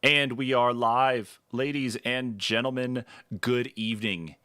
And we are live. Ladies and gentlemen, good evening.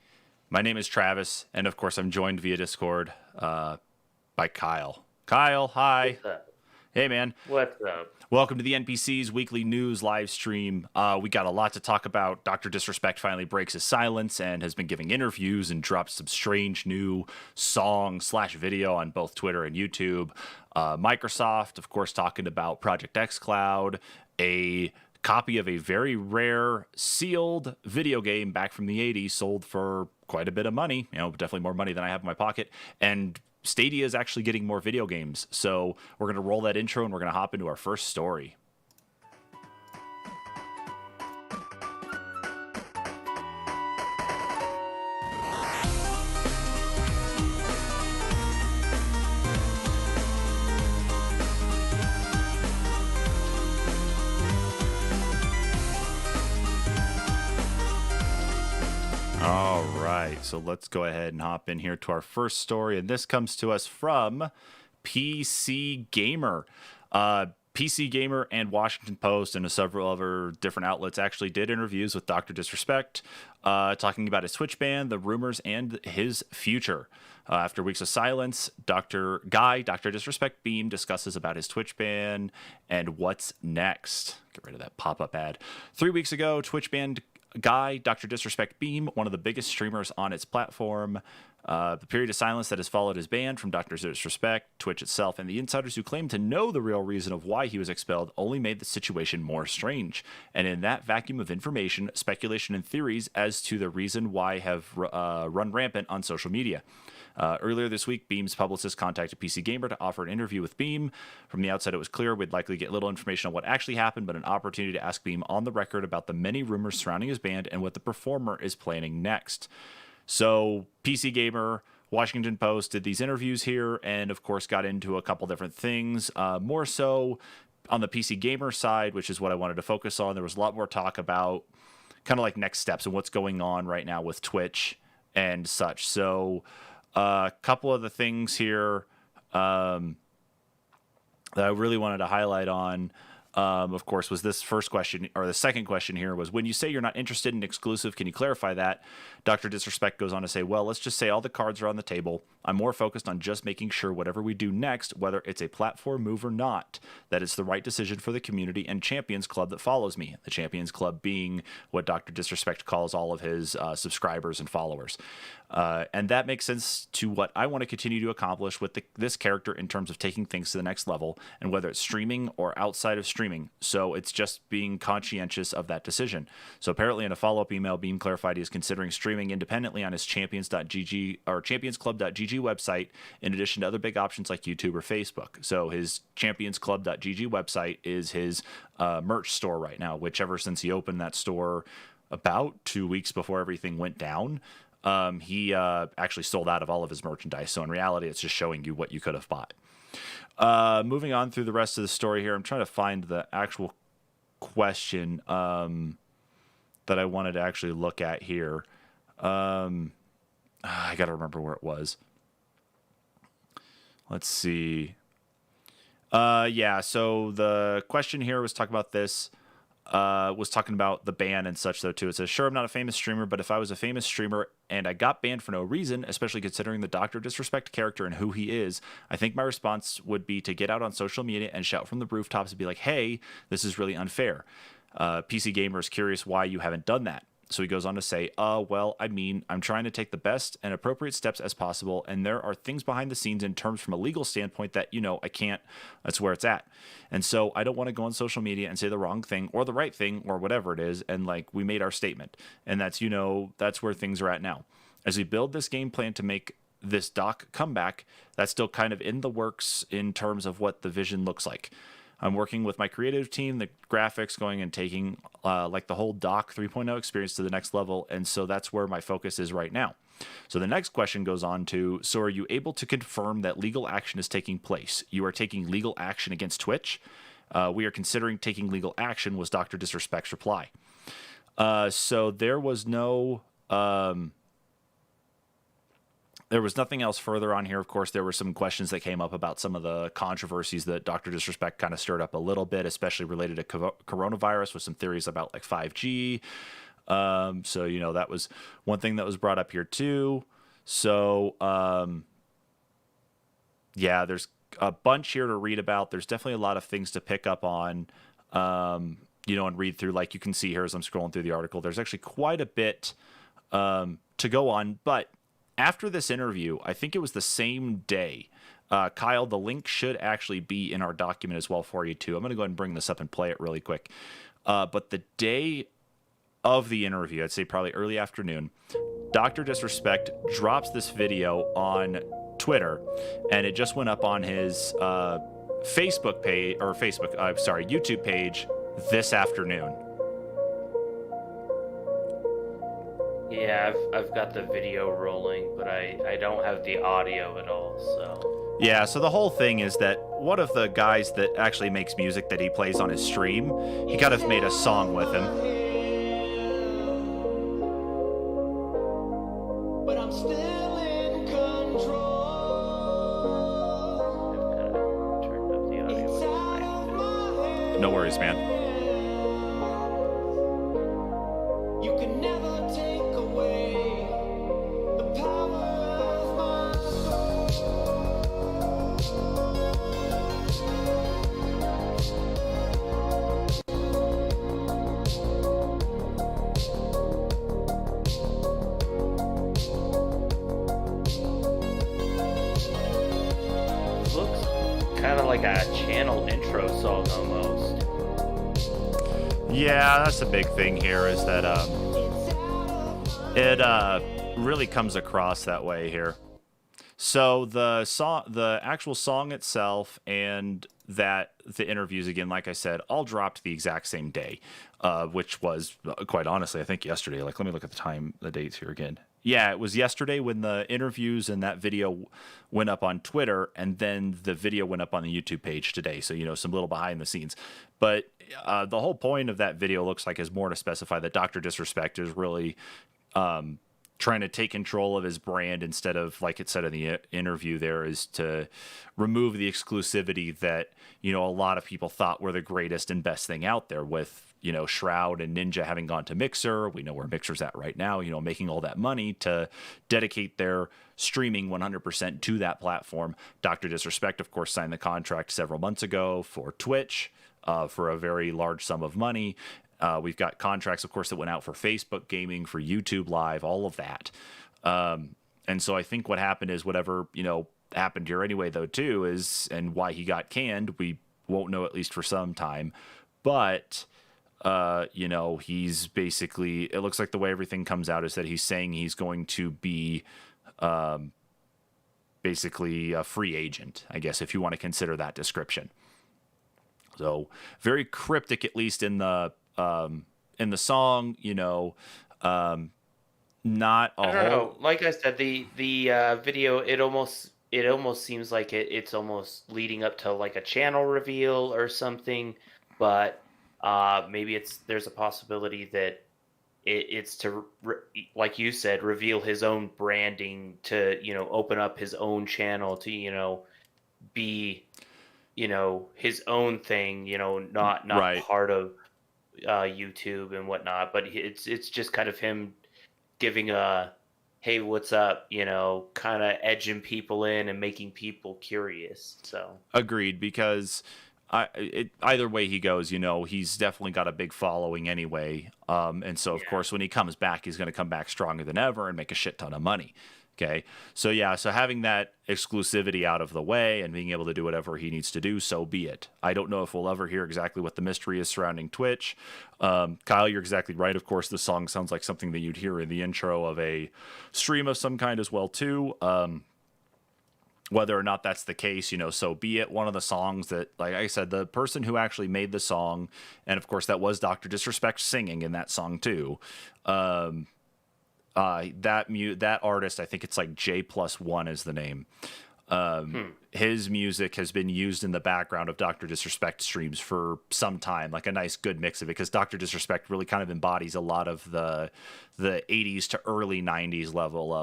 My name is Travis, and of course, I'm joined via Discord by Kyle. Kyle, hi. What's up? Hey, man. What's up? Welcome to the NPCs weekly news live stream. We got a lot to talk about. Dr. Disrespect finally breaks his silence and has been giving interviews and dropped some strange new song/video on both Twitter and YouTube. Microsoft, of course, talking about Project xCloud, a copy of a very rare sealed video game back from the 80s sold for quite a bit of money, definitely more money than I have in my pocket. And Stadia is actually getting more video games. So we're going to roll that intro and we're going to hop into our first story. All right, so let's go ahead and hop in here to our first story, and this comes to us from PC Gamer. PC Gamer and Washington Post and several other different outlets actually did interviews with Dr. Disrespect, talking about his Twitch ban, the rumors, and his future. After weeks of silence, Dr. Disrespect Beam discusses about his Twitch ban and what's next. Get rid of that pop-up ad. 3 weeks ago, Twitch banned Dr. Disrespect Beam, one of the biggest streamers on its platform. The period of silence that has followed his ban from Dr. Disrespect, Twitch itself, and the insiders who claim to know the real reason of why he was expelled only made the situation more strange. And in that vacuum of information, speculation and theories as to the reason why have run rampant on social media. Earlier this week, Beam's publicist contacted PC Gamer to offer an interview with Beam. From the outset, it was clear we'd likely get little information on what actually happened, but an opportunity to ask Beam on the record about the many rumors surrounding his band and what the performer is planning next. So, PC Gamer, Washington Post did these interviews here and, of course, got into a couple different things. More so on the PC Gamer side, which is what I wanted to focus on. There was a lot more talk about kind of like next steps and what's going on right now with Twitch and such. So, a couple of the things here that I really wanted to highlight on, of course, was this first question, or the second question here was, when you say you're not interested in exclusive, can you clarify that? Dr. Disrespect goes on to say, well, let's just say all the cards are on the table. I'm more focused on just making sure whatever we do next, whether it's a platform move or not, that it's the right decision for the community and Champions Club that follows me. The Champions Club being what Dr. Disrespect calls all of his subscribers and followers. And that makes sense to what I want to continue to accomplish with this character in terms of taking things to the next level, and whether it's streaming or outside of streaming. So it's just being conscientious of that decision. So apparently in a follow-up email, Beam clarified he is considering streaming independently on his champions.gg or championsclub.gg website, in addition to other big options like YouTube or Facebook. So his championsclub.gg website is his merch store right now, which ever since he opened that store about 2 weeks before everything went down, he actually sold out of all of his merchandise. So in reality, it's just showing you what you could have bought. Moving on through the rest of the story here, I'm trying to find the actual question that I wanted to actually look at here. I got to remember where it was. Let's see. Yeah, so the question here was talking about this. Was talking about the ban and such, though, too. It says, sure, I'm not a famous streamer, but if I was a famous streamer and I got banned for no reason, especially considering the Dr. Disrespect character and who he is, I think my response would be to get out on social media and shout from the rooftops and be like, hey, this is really unfair. PC Gamer is curious why you haven't done that. So he goes on to say, well, I mean, I'm trying to take the best and appropriate steps as possible, and there are things behind the scenes in terms from a legal standpoint that, I can't, that's where it's at. And so I don't want to go on social media and say the wrong thing or the right thing or whatever it is, and we made our statement. And that's, that's where things are at now. As we build this game plan to make this doc comeback, that's still kind of in the works in terms of what the vision looks like. I'm working with my creative team, the graphics going and taking the whole Doc 3.0 experience to the next level. And so that's where my focus is right now. So the next question goes on to, so are you able to confirm that legal action is taking place? You are taking legal action against Twitch? We are considering taking legal action, was Dr. Disrespect's reply. So there was no There was nothing else further on here. Of course, there were some questions that came up about some of the controversies that Dr. Disrespect kind of stirred up a little bit, especially related to coronavirus, with some theories about like 5G. So, you know, that was one thing that was brought up here too. So, yeah, there's a bunch here to read about. There's definitely a lot of things to pick up on, you know, and read through. Like you can see here as I'm scrolling through the article, there's actually quite a bit to go on. But after this interview, I think it was the same day. Kyle, the link should actually be in our document as well for you too. I'm going to go ahead and bring this up and play it really quick. But the day of the interview, I'd say probably early afternoon, Dr. Disrespect drops this video on Twitter, and it just went up on his Facebook page, or YouTube page this afternoon. Yeah, I've got the video rolling, but I don't have the audio at all, so... Yeah, so the whole thing is that one of the guys that actually makes music that he plays on his stream, he kind of made a song with him. But I'm still in control. I've turned up the audio. No worries, man. You can never take away the power of my Looks kind of like a channel intro song almost. Yeah, that's the big thing here is that it really comes across that way here. So the actual song itself and the interviews, again, like I said, all dropped the exact same day, which was quite honestly, I think yesterday. Like, let me look at the dates here again. Yeah, it was yesterday when the interviews and that video went up on Twitter, and then the video went up on the YouTube page today. So, you know, some little behind the scenes. But the whole point of that video looks like is more to specify that Dr. Disrespect is really trying to take control of his brand instead of, like it said in the interview there, is to remove the exclusivity that, you know, a lot of people thought were the greatest and best thing out there, with, you know, Shroud and Ninja having gone to Mixer. We know where Mixer's at right now, you know, making all that money to dedicate their streaming 100% to that platform. Dr. Disrespect, of course, signed the contract several months ago for Twitch for a very large sum of money. We've got contracts, of course, that went out for Facebook Gaming, for YouTube Live, all of that. And so I think what happened is whatever, you know, happened here anyway, though, too, is, and why he got canned, we won't know at least for some time. But, you know, he's basically, it looks like the way everything comes out is that he's saying he's going to be basically a free agent, I guess, if you want to consider that description. So very cryptic, at least in the song, you know, not a I don't know. Like I said, the video, it almost seems like it's almost leading up to like a channel reveal or something, but maybe there's a possibility that it's to like you said, reveal his own branding, to, you know, open up his own channel to, you know, be, you know, his own thing, you know, not right. part of YouTube and whatnot, but it's just kind of him giving a, hey, what's up, you know, kind of edging people in and making people curious. So agreed, because either way he goes, you know, he's definitely got a big following anyway, and so of course when he comes back, he's going to come back stronger than ever and make a shit ton of money. Okay, so yeah, so having that exclusivity out of the way and being able to do whatever he needs to do, so be it. I don't know if we'll ever hear exactly what the mystery is surrounding Twitch. Kyle, you're exactly right. Of course, the song sounds like something that you'd hear in the intro of a stream of some kind as well, too. Whether or not that's the case, you know, so be it. One of the songs that, like I said, the person who actually made the song, and of course that was Dr. Disrespect singing in that song, too. That artist, I think it's like J+1 is the name. His music has been used in the background of Dr. Disrespect streams for some time, like a nice good mix of it, because Dr. Disrespect really kind of embodies a lot of the the 80s to early 90s level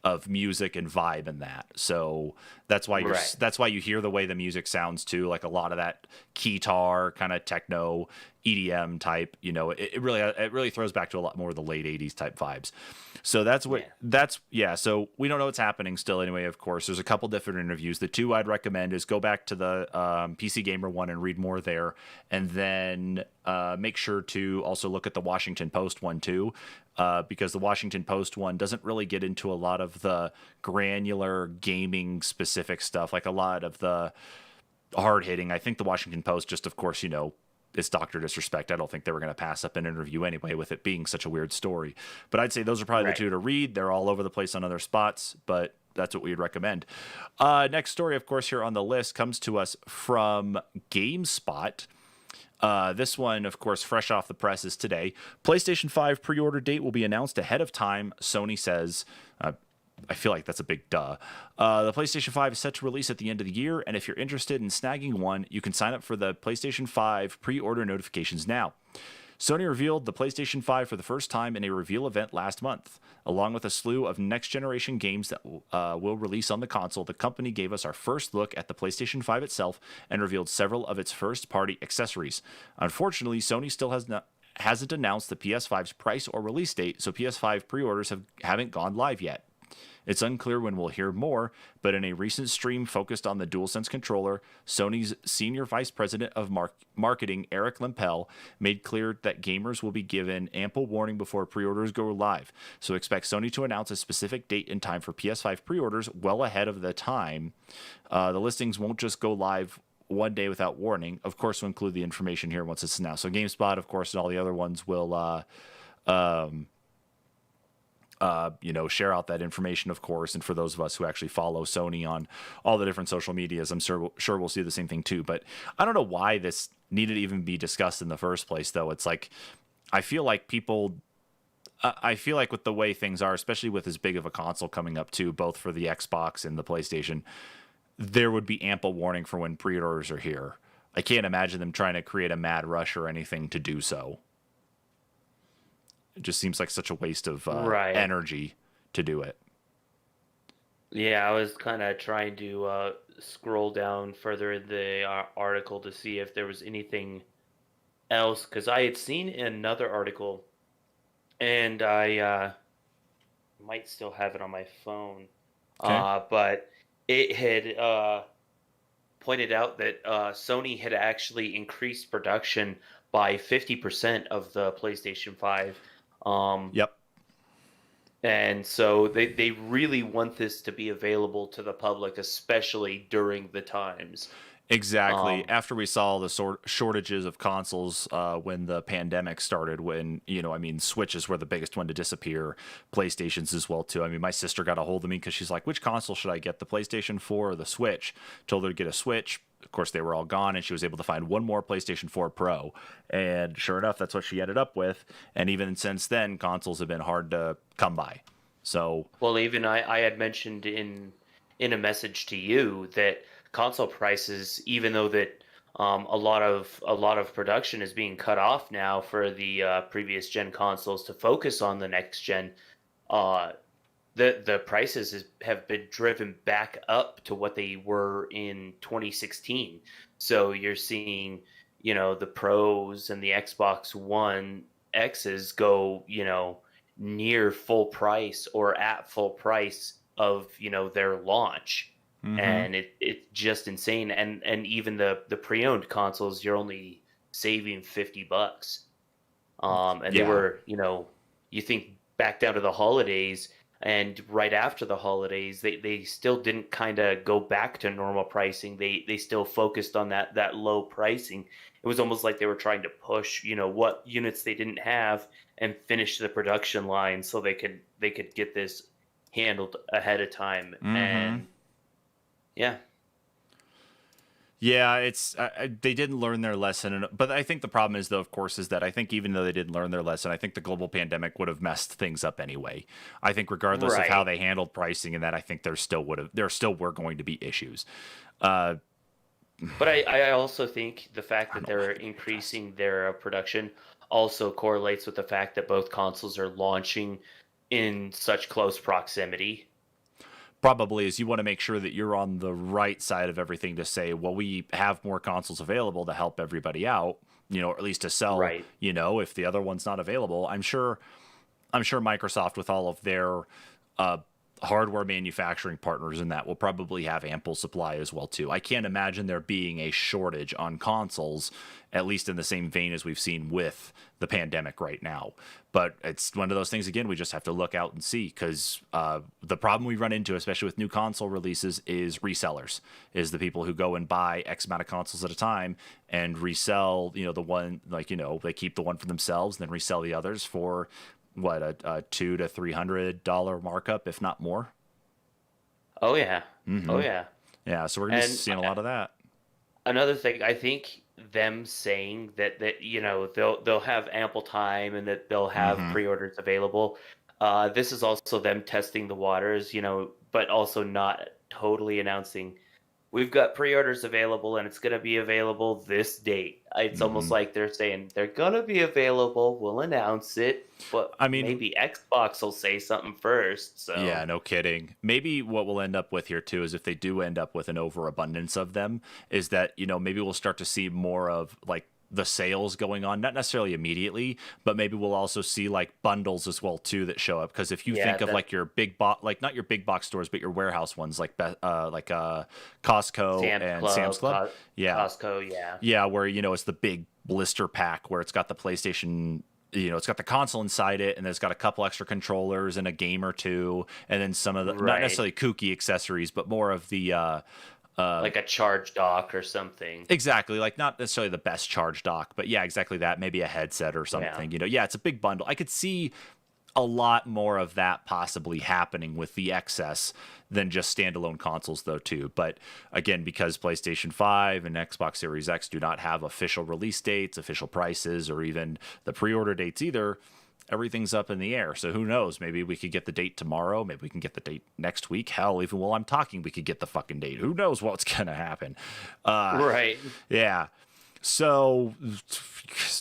of music and vibe in that. So that's why that's why you hear the way the music sounds too, like a lot of that keytar kind of techno EDM type, it really throws back to a lot more of the late 80s type vibes. So so we don't know what's happening still anyway. Of course, there's a couple different interviews. The two I'd recommend is go back to the PC Gamer one and read more there, and then make sure to also look at the Washington Post one too, because the Washington Post one doesn't really get into a lot of the granular gaming specific stuff, like a lot of the hard hitting. I think the Washington Post just, of course, it's Dr. Disrespect. I don't think they were going to pass up an interview anyway with it being such a weird story. But I'd say those are probably the two to read. They're all over the place on other spots, but that's what we'd recommend. Next story, of course, here on the list comes to us from GameSpot. This one, of course, fresh off the presses today. PlayStation 5 pre-order date will be announced ahead of time, Sony says. I feel like that's a big duh. The PlayStation 5 is set to release at the end of the year, and if you're interested in snagging one, you can sign up for the PlayStation 5 pre-order notifications now. Sony revealed the PlayStation 5 for the first time in a reveal event last month. Along with a slew of next-generation games that will release on the console, the company gave us our first look at the PlayStation 5 itself and revealed several of its first-party accessories. Unfortunately, Sony still hasn't announced the PS5's price or release date, so PS5 pre-orders haven't gone live yet. It's unclear when we'll hear more, but in a recent stream focused on the DualSense controller, Sony's Senior Vice President of Marketing, Eric Lempel, made clear that gamers will be given ample warning before pre-orders go live. So expect Sony to announce a specific date and time for PS5 pre-orders well ahead of the time. The listings won't just go live one day without warning. Of course, we'll include the information here once it's announced. So GameSpot, of course, and all the other ones will share out that information, of course. And for those of us who actually follow Sony on all the different social medias, I'm sure we'll see the same thing too. But I don't know why this needed to even be discussed in the first place, though. It's like, I feel like with the way things are, especially with as big of a console coming up too, both for the Xbox and the PlayStation, there would be ample warning for when pre-orders are here. I can't imagine them trying to create a mad rush or anything to do so. It just seems like such a waste of energy to do it. Yeah, I was kind of trying to scroll down further in the article to see if there was anything else, because I had seen another article, and I might still have it on my phone, but it had pointed out that Sony had actually increased production by 50% of the PlayStation 5. Yep. And so they really want this to be available to the public, especially during the times. Exactly. After we saw the shortages of consoles when the pandemic started, when, Switches were the biggest one to disappear, PlayStations as well, too. I mean, my sister got a hold of me because she's like, which console should I get, the PlayStation 4 or the Switch? Told her to get a Switch. Of course, they were all gone, and she was able to find one more PlayStation 4 Pro. And sure enough, that's what she ended up with. And even since then, consoles have been hard to come by. So, well, even I had mentioned in a message to you that console prices, even though that a lot of production is being cut off now for the previous gen consoles to focus on the next gen, the prices have been driven back up to what they were in 2016. So you're seeing, the Pros and the Xbox One X's go, near full price or at full price of, their launch. Mm-hmm. And it's just insane. And even the pre-owned consoles, you're only saving $50. And they were, you think back down to the holidays, and right after the holidays, they still didn't kind of go back to normal pricing. They still focused on that low pricing. It was almost like they were trying to push, what units they didn't have and finish the production line so they could get this handled ahead of time. Mm-hmm. And yeah, it's they didn't learn their lesson. But I think the problem is, though, of course, is that I think even though they didn't learn their lesson, I think the global pandemic would have messed things up anyway. I think regardless of how they handled pricing and that, I think there still were going to be issues. But I also think the fact that they're increasing their production also correlates with the fact that both consoles are launching in such close proximity. Probably is you want to make sure that you're on the right side of everything to say, well, we have more consoles available to help everybody out, or at least to sell, Right. if the other one's not available. I'm sure Microsoft, with all of their uh, hardware manufacturing partners in that, will probably have ample supply as well too. I can't imagine there being a shortage on consoles, at least in the same vein as we've seen with the pandemic right now. But it's one of those things, again, we just have to look out and see, because the problem we run into, especially with new console releases, is resellers, is the people who go and buy X amount of consoles at a time and resell, the one, they keep the one for themselves and then resell the others for what, a $200 to $300 markup, if not more. Oh yeah. Oh yeah. Yeah, so we're gonna be And seeing a lot of that. another thing, I think them saying that they'll have ample time and that they'll have pre-orders available. This is also them testing the waters, but also not totally announcing we've got pre-orders available and it's going to be available this date. It's almost like they're saying they're going to be available, we'll announce it, but I mean, maybe Xbox will say something first. So yeah, no kidding. Maybe what we'll end up with here too is, if they do end up with an overabundance of them, is that, maybe we'll start to see more of like the sales going on, not necessarily immediately, but maybe we'll also see like bundles as well too that show up. Because if you Yeah, think of that- like your big box, like not your big box stores, but your warehouse ones, like Costco and Sam's Club, yeah, Costco, yeah. yeah, where it's the big blister pack where it's got the PlayStation, it's got the console inside it, and then it's got a couple extra controllers and a game or two, and then some of the not Right. necessarily kooky accessories, but more of the Like a charge dock or something. exactly, like not necessarily the best charge dock, but yeah, exactly that, maybe a headset or something. Yeah, it's a big bundle. I could see a lot more of that possibly happening with the XS than just standalone consoles, though, too. But again, because PlayStation 5 and Xbox Series X do not have official release dates, official prices, or even the pre-order dates either, everything's up in the air. So who knows? Maybe we could get the date tomorrow. Maybe we can get the date next week. Hell, even while I'm talking, we could get the fucking date. Who knows what's going to happen? Right. Yeah. So,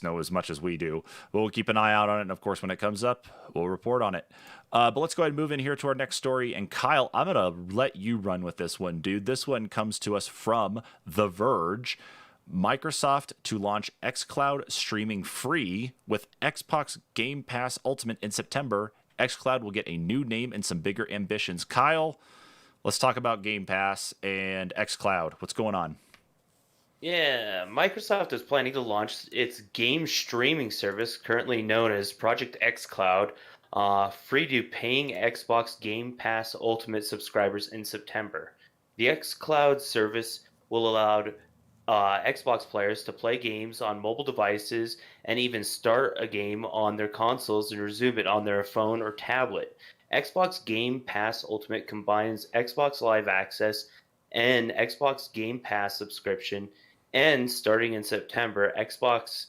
know as much as we do. We'll keep an eye out on it, and of course, when it comes up, we'll report on it. But let's go ahead and move in here to our next story. And Kyle, I'm gonna let you run with this one, dude. This one comes to us from The Verge. Microsoft to launch xCloud streaming free with Xbox Game Pass Ultimate in September. xCloud will get a new name and some bigger ambitions. Kyle, let's talk about Game Pass and xCloud. What's going on? Yeah, Microsoft is planning to launch its game streaming service, currently known as Project xCloud, free to paying Xbox Game Pass Ultimate subscribers in September. The xCloud service will allow Xbox players to play games on mobile devices and even start a game on their consoles and resume it on their phone or tablet. Xbox Game Pass Ultimate combines Xbox Live Access and Xbox Game Pass subscription, and starting in September, xCloud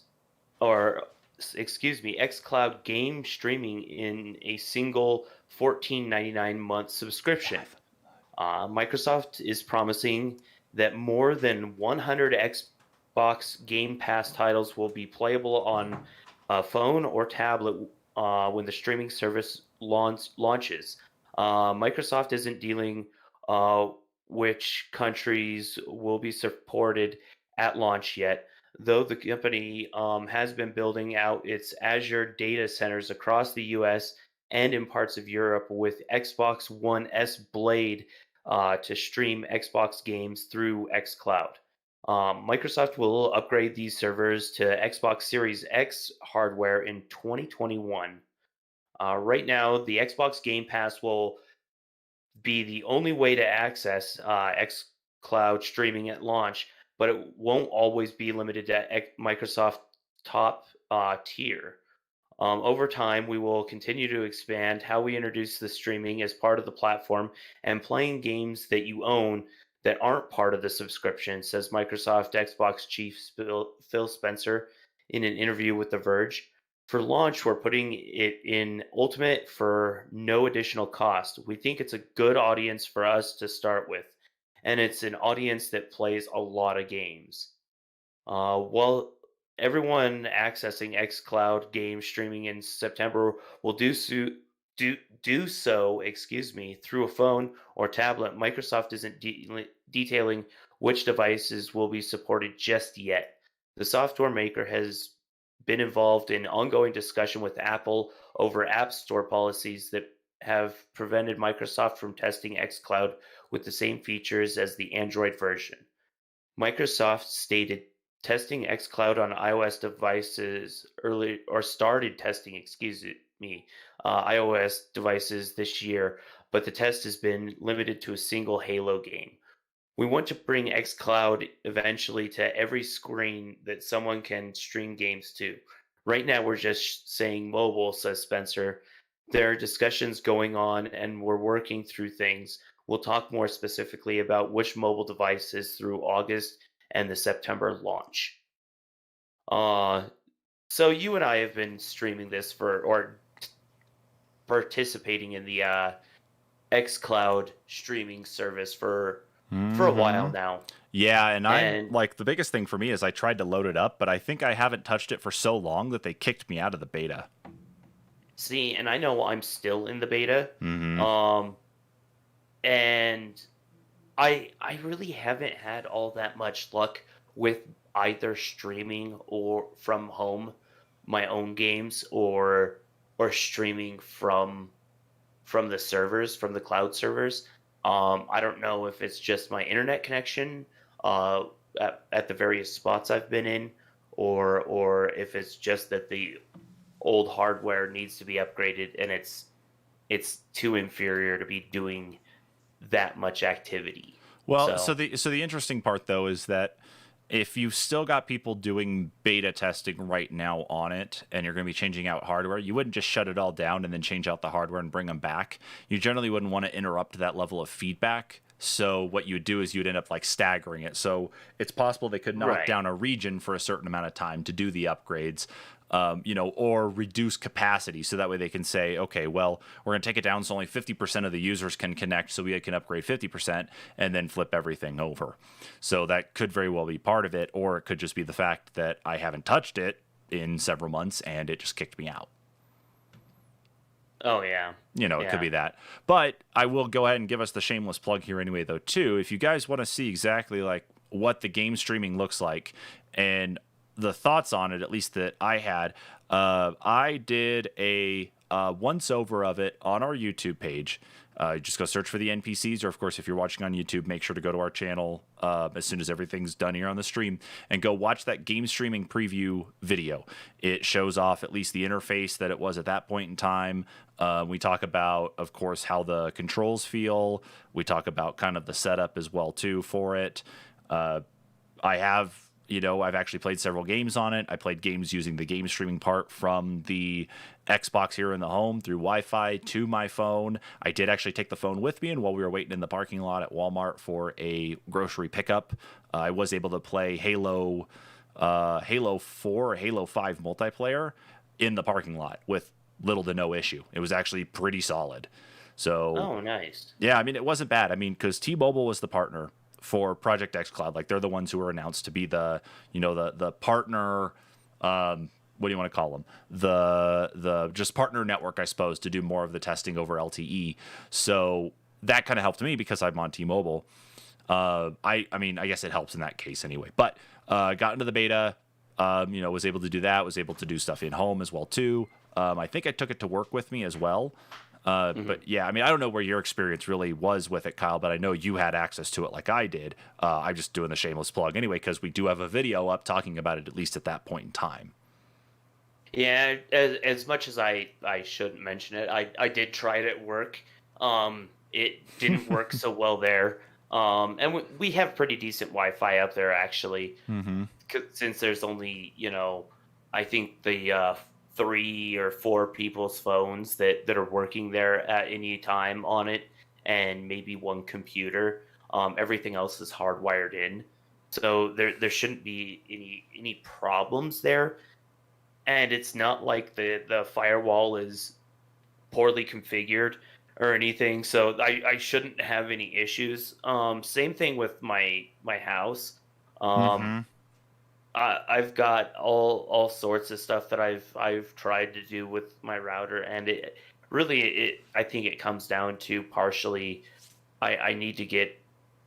game streaming in a single $14.99 month subscription. Microsoft is promising that more than 100 Xbox Game Pass titles will be playable on a phone or tablet when the streaming service launches. Microsoft isn't dealing which countries will be supported at launch yet, though the company has been building out its Azure data centers across the US and in parts of Europe with Xbox One S Blade to stream Xbox games through xCloud. Microsoft will upgrade these servers to Xbox Series X hardware in 2021. Right now, the Xbox Game Pass will be the only way to access xCloud streaming at launch, but it won't always be limited to Microsoft top tier. Over time, we will continue to expand how we introduce the streaming as part of the platform and playing games that you own that aren't part of the subscription, says Microsoft Xbox chief Phil Spencer in an interview with The Verge. For launch, we're putting it in Ultimate for no additional cost. We think it's a good audience for us to start with, and it's an audience that plays a lot of games. Well, everyone accessing xCloud game streaming in September will do so, excuse me, through a phone or tablet. Microsoft isn't detailing which devices will be supported just yet. The software maker has been involved in ongoing discussion with Apple over App Store policies that have prevented Microsoft from testing xCloud with the same features as the Android version. Microsoft stated testing xCloud on iOS devices early, or started testing, excuse me, iOS devices this year, but the test has been limited to a single Halo game. We want to bring xCloud eventually to every screen that someone can stream games to. Right now, we're just saying mobile, says Spencer. There are discussions going on, and we're working through things. We'll talk more specifically about which mobile devices through August and the September launch. Uh, so you and I have been streaming this or participating in the xCloud streaming service for a while now. Yeah, and I'm And like, the biggest thing for me is I tried to load it up, but I think I haven't touched it for so long that they kicked me out of the beta. see, and I know I'm still in the beta. Mm-hmm. Um, and I really haven't had all that much luck with either streaming or from home my own games or streaming from the servers, from the cloud servers. I don't know if it's just my internet connection uh, at the various spots I've been in, or if it's just that the old hardware needs to be upgraded and it's too inferior to be doing that much activity. Well, So so the interesting part though is that if you've still got people doing beta testing right now on it and you're going to be changing out hardware, you wouldn't just shut it all down and then change out the hardware and bring them back. You generally wouldn't want to interrupt that level of feedback. So what you would do is you'd end up like staggering it. So it's possible they could knock right. down a region for a certain amount of time to do the upgrades. Or reduce capacity so that way they can say, okay, well, we're going to take it down so only 50% of the users can connect so we can upgrade 50% and then flip everything over. So that could very well be part of it, or it could just be the fact that I haven't touched it in several months and it just kicked me out. Oh yeah. It could Yeah. be that. But I will go ahead and give us the shameless plug here anyway, though, too. If you guys want to see exactly like what the game streaming looks like and the thoughts on it, at least that I had, I did a once over of it on our YouTube page. Just go search for the NPCs, or of course, if you're watching on YouTube, make sure to go to our channel as soon as everything's done here on the stream and go watch that game streaming preview video. It shows off at least the interface that it was at that point in time. We talk about, of course, how the controls feel. We talk about kind of the setup as well too for it. I have, I've actually played several games on it. I played games using the game streaming part from the Xbox here in the home through Wi-Fi to my phone. I did actually take the phone with me, and while we were waiting in the parking lot at Walmart for a grocery pickup, I was able to play Halo 4 or Halo 5 multiplayer in the parking lot with little to no issue. It was actually pretty solid. So, Oh, nice. yeah, I mean, it wasn't bad. I mean, because T-Mobile was the partner for Project xCloud. Like, they're the ones who were announced to be the partner. What do you want to call them? The just partner network, I suppose, to do more of the testing over LTE. So that kind of helped me because I'm on T-Mobile. I mean, I guess it helps in that case anyway. But got into the beta. Was able to do that. Was able to do stuff in home as well too. I think I took it to work with me as well. But yeah, I mean, I don't know where your experience really was with it, Kyle, but I know you had access to it like I did. I'm just doing the shameless plug anyway, because we do have a video up talking about it, at least at that point in time. Yeah, as much as I shouldn't mention it, I did try it at work. It didn't work so well there. And we have pretty decent Wi-Fi up there actually, Mm-hmm. since there's only I think the 3 or 4 people's phones that are working there at any time on it, and maybe one computer. Everything else is hardwired in, so there shouldn't be any problems there. And it's not like the firewall is poorly configured or anything, so I shouldn't have any issues. Same thing with my house. Mm-hmm. I've got all sorts of stuff that I've tried to do with my router, and it I think it comes down to partially I need to get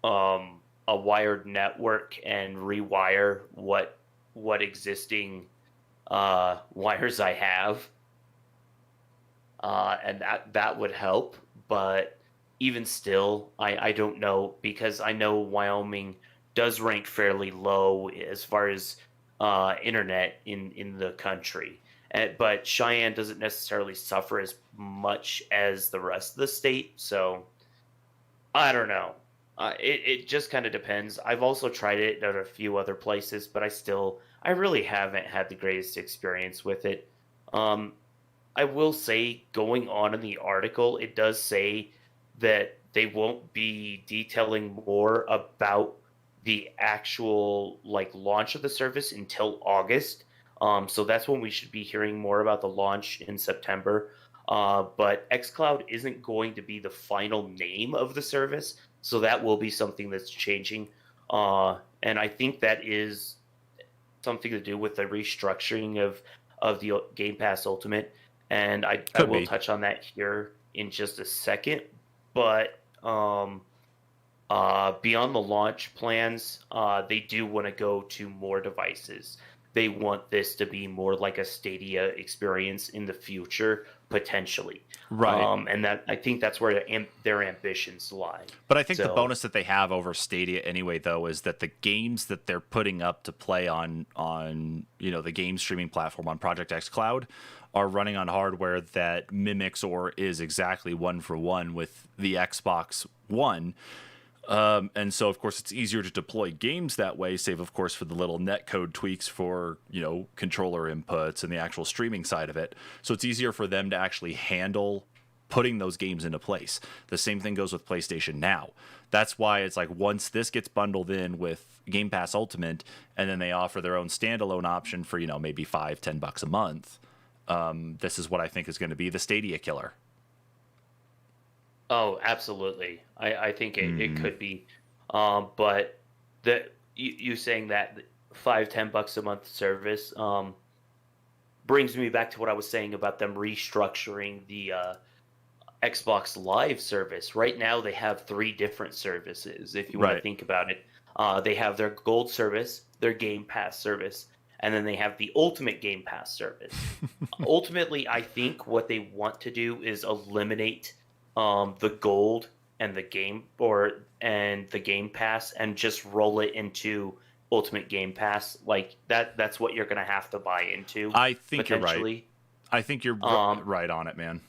a wired network and rewire what existing wires I have, and that would help. But even still, I don't know, because I know Wyoming does rank fairly low as far as internet in the country. But Cheyenne doesn't necessarily suffer as much as the rest of the state, so I don't know. It just kind of depends. I've also tried it at a few other places, but I really haven't had the greatest experience with it. Um, I will say, going on in the article, it does say that they won't be detailing more about the actual like launch of the service until August. So that's when we should be hearing more about the launch in September. But xCloud isn't going to be the final name of the service, so that will be something that's changing. And I think that is something to do with the restructuring of the Game Pass Ultimate. And I Could will be. touch on that here in just a second. But beyond the launch plans, they do want to go to more devices. They want this to be more like a Stadia experience in the future, potentially. Right. And that, I think that's where their ambitions lie. But I think the So, bonus that they have over Stadia anyway, though, is that the games that they're putting up to play on the game streaming platform on Project X Cloud are running on hardware that mimics or is exactly one for one with the Xbox One. And so, of course, it's easier to deploy games that way, save, of course, for the little netcode tweaks for, controller inputs and the actual streaming side of it. So it's easier for them to actually handle putting those games into place. The same thing goes with PlayStation Now. That's why it's like once this gets bundled in with Game Pass Ultimate, and then they offer their own standalone option for, maybe $5-10 a month, this is what I think is going to be the Stadia killer. oh, absolutely. I think it could be. But you saying that $5-10 a month service brings me back to what I was saying about them restructuring the Xbox Live service. Right now, they have three different services, if you want to Right. think about it. They have their Gold service, their Game Pass service, and then they have the Ultimate Game Pass service. Ultimately, I think what they want to do is eliminate the Gold and the Game Pass, and just roll it into Ultimate Game Pass. Like that's what you're gonna have to buy into. I think you're right. Potentially. I think you're Um, right on it, man.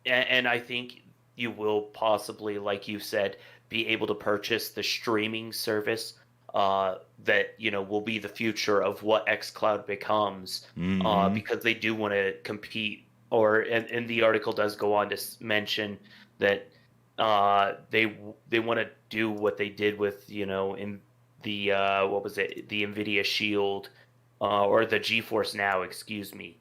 and I think you will possibly, like you said, be able to purchase the streaming service that will be the future of what xCloud becomes, Mhm. because they do want to compete. And the article does go on to mention that they want to do what they did with in the what was it, the Nvidia Shield, or the GeForce Now, excuse me.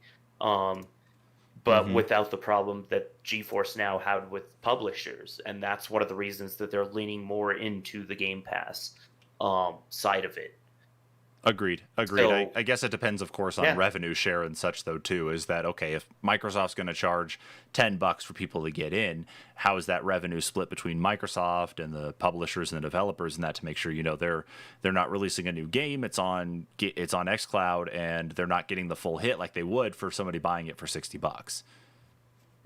But Mhm. without the problem that GeForce Now had with publishers, and that's one of the reasons that they're leaning more into the Game Pass side of it. Agreed. I So guess it depends, of course, on yeah, revenue share and such, though, too. Is that okay? If Microsoft's going to charge $10 for people to get in, how is that revenue split between Microsoft and the publishers and the developers, and that to make sure they're not releasing a new game? It's on XCloud, and they're not getting the full hit like they would for somebody buying it for $60.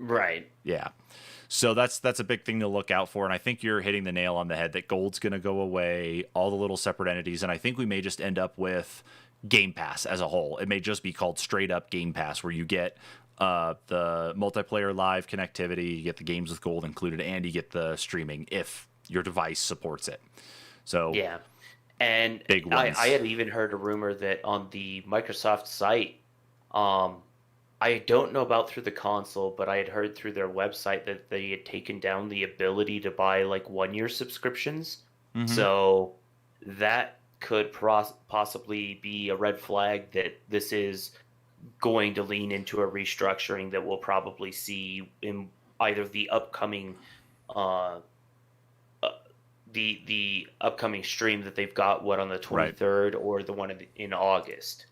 right. Yeah. So that's a big thing to look out for, and I think you're hitting the nail on the head that Gold's going to go away, all the little separate entities, and I think we may just end up with Game Pass as a whole. It may just be called straight up Game Pass, where you get the multiplayer live connectivity, you get the games with Gold included, and you get the streaming if your device supports it. So Yeah. And big I, ones. I had even heard a rumor that on the Microsoft site, um, I don't know about through the console, but I had heard through their website that they had taken down the ability to buy like 1 year subscriptions. Hmm. So that could possibly be a red flag that this is going to lean into a restructuring that we'll probably see in either the upcoming uh, uh, the upcoming stream that they've got, on the Right. 23rd or the one in August.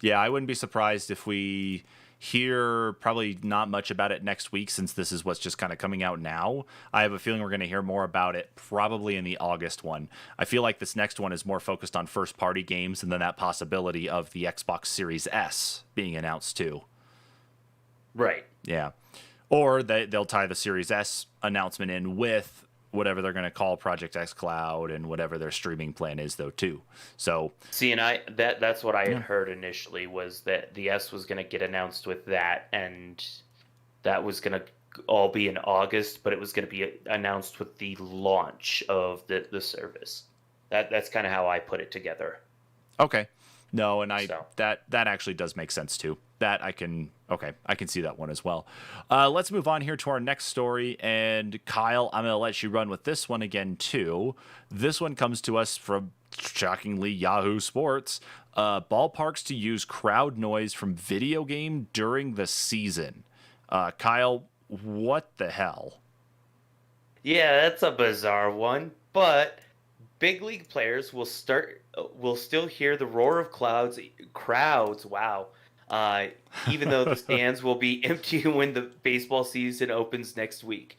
Yeah, I wouldn't be surprised if we hear probably not much about it next week, since this is what's just kind of coming out now. I have a feeling we're going to hear more about it probably in the August one. I feel like this next one is more focused on first party games, and then that possibility of the Xbox Series S being announced too. Right. Yeah. Or they'll tie the Series S announcement in with whatever they're going to call Project X Cloud and whatever their streaming plan is, though, too. So, See, and that's what I had heard initially, was that the S was going to get announced with that, and that was going to all be in August, but it was going to be announced with the launch of the service. That's kind of how I put it together. okay. No, and So. that actually does make sense too. That I can see that one as well. Let's move on here to our next story, and Kyle, I'm gonna let you run with this one again too. This one comes to us from, shockingly, Yahoo Sports. Ballparks to use crowd noise from video game during the season. Kyle, what the hell? Yeah, that's a bizarre one, but big league players will still hear the roar of crowds. Wow. Even though the stands will be empty when the baseball season opens next week.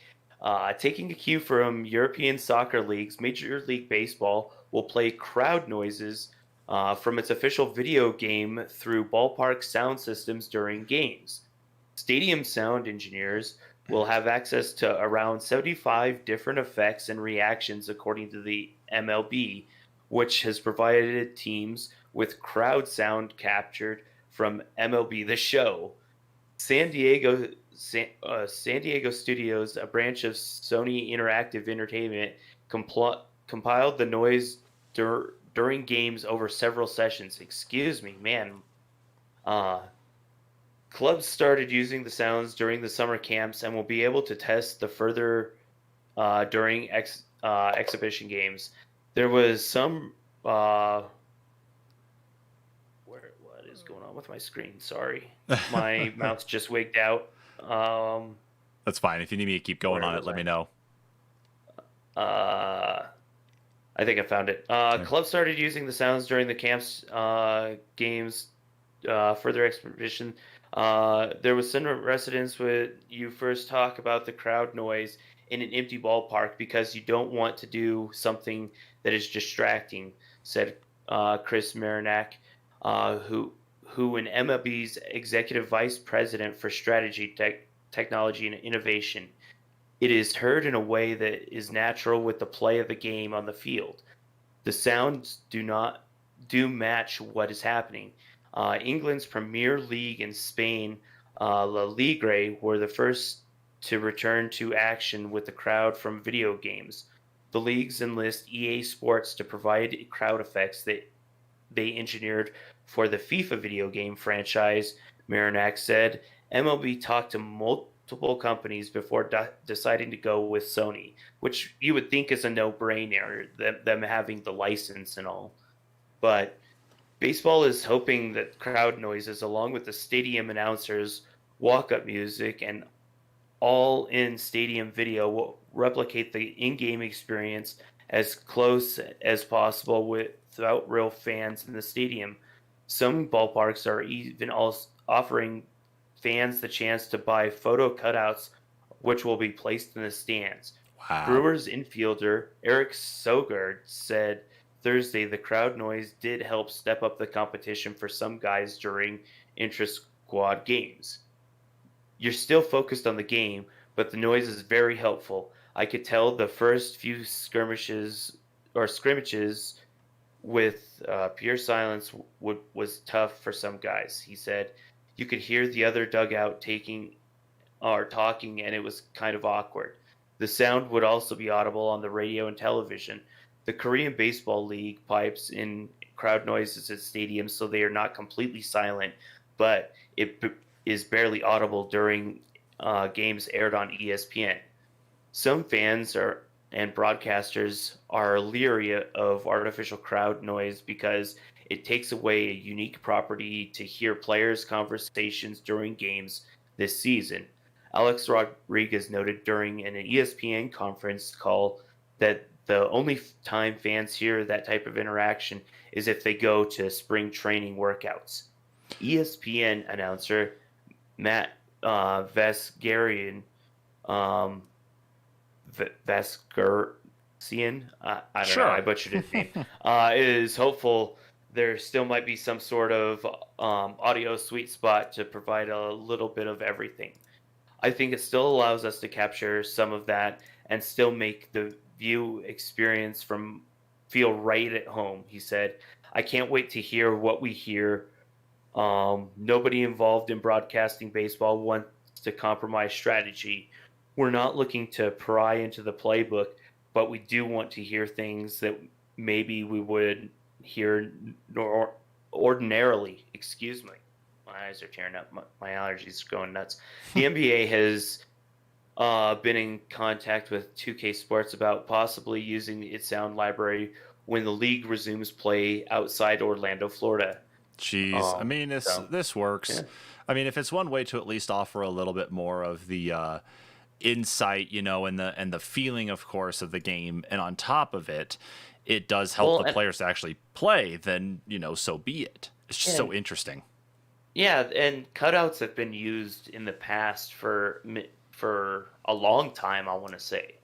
Taking a cue from European soccer leagues, Major League Baseball will play crowd noises from its official video game through ballpark sound systems during games. Stadium sound engineers will have access to around 75 different effects and reactions, according to the MLB, which has provided teams with crowd sound captured from MLB The Show. San Diego Studios, a branch of Sony Interactive Entertainment, compiled the noise during games over several sessions. Excuse me, man. Clubs started using the sounds during the summer camps and will be able to test the further during exhibition games. There was some what is going on with my screen? Sorry, my mouse just wigged out. That's fine. If you need me to keep going on it, let me know. I think I found it. Clubs started using the sounds during the camps games further exhibition. There was some residents when you first talk about the crowd noise in an empty ballpark because you don't want to do something that is distracting, said Chris Marinak, who in MLB's executive vice president for strategy, technology, and innovation. It is heard in a way that is natural with the play of the game on the field. The sounds do match what is happening. England's Premier League in Spain, La Liga, were the first to return to action with the crowd from video games. The leagues enlist EA Sports to provide crowd effects that they engineered for the FIFA video game franchise, Marinak said. MLB talked to multiple companies before deciding to go with Sony, which you would think is a no-brainer, them having the license and all. But baseball is hoping that crowd noises, along with the stadium announcers, walk-up music, and all-in stadium video will replicate the in-game experience as close as possible without real fans in the stadium. Some ballparks are even offering fans the chance to buy photo cutouts, which will be placed in the stands. Wow. Brewers infielder Eric Sogard said Thursday the crowd noise did help step up the competition for some guys during intra-squad games. You're still focused on the game, but the noise is very helpful. I could tell the first few scrimmages with pure silence was tough for some guys, he said. You could hear the other dugout talking, and it was kind of awkward. The sound would also be audible on the radio and television. The Korean Baseball League pipes in crowd noises at stadiums so they are not completely silent, but it is barely audible during games aired on ESPN. Some fans and broadcasters are leery of artificial crowd noise because it takes away a unique property to hear players' conversations during games this season. Alex Rodriguez noted during an ESPN conference call that the only time fans hear that type of interaction is if they go to spring training workouts. ESPN announcer Matt Vesgarian, um, Vesgersian, I don't know, Sure. I butchered his name, is hopeful there still might be some sort of audio sweet spot to provide a little bit of everything. I think it still allows us to capture some of that and still make the view experience from feel right at home, he said. I can't wait to hear what we hear. Nobody involved in broadcasting baseball wants to compromise strategy. We're not looking to pry into the playbook, but we do want to hear things that maybe we would hear ordinarily. Excuse me. My eyes are tearing up. My allergies are going nuts. The NBA has been in contact with 2K Sports about possibly using its sound library when the league resumes play outside Orlando, Florida. Jeez, I mean, this works. Yeah. I mean, if it's one way to at least offer a little bit more of the insight, and the feeling, of course, of the game, and on top of it, it does help the players to actually play, then so be it. It's just so interesting. Yeah, and cutouts have been used in the past for a long time, I want to say,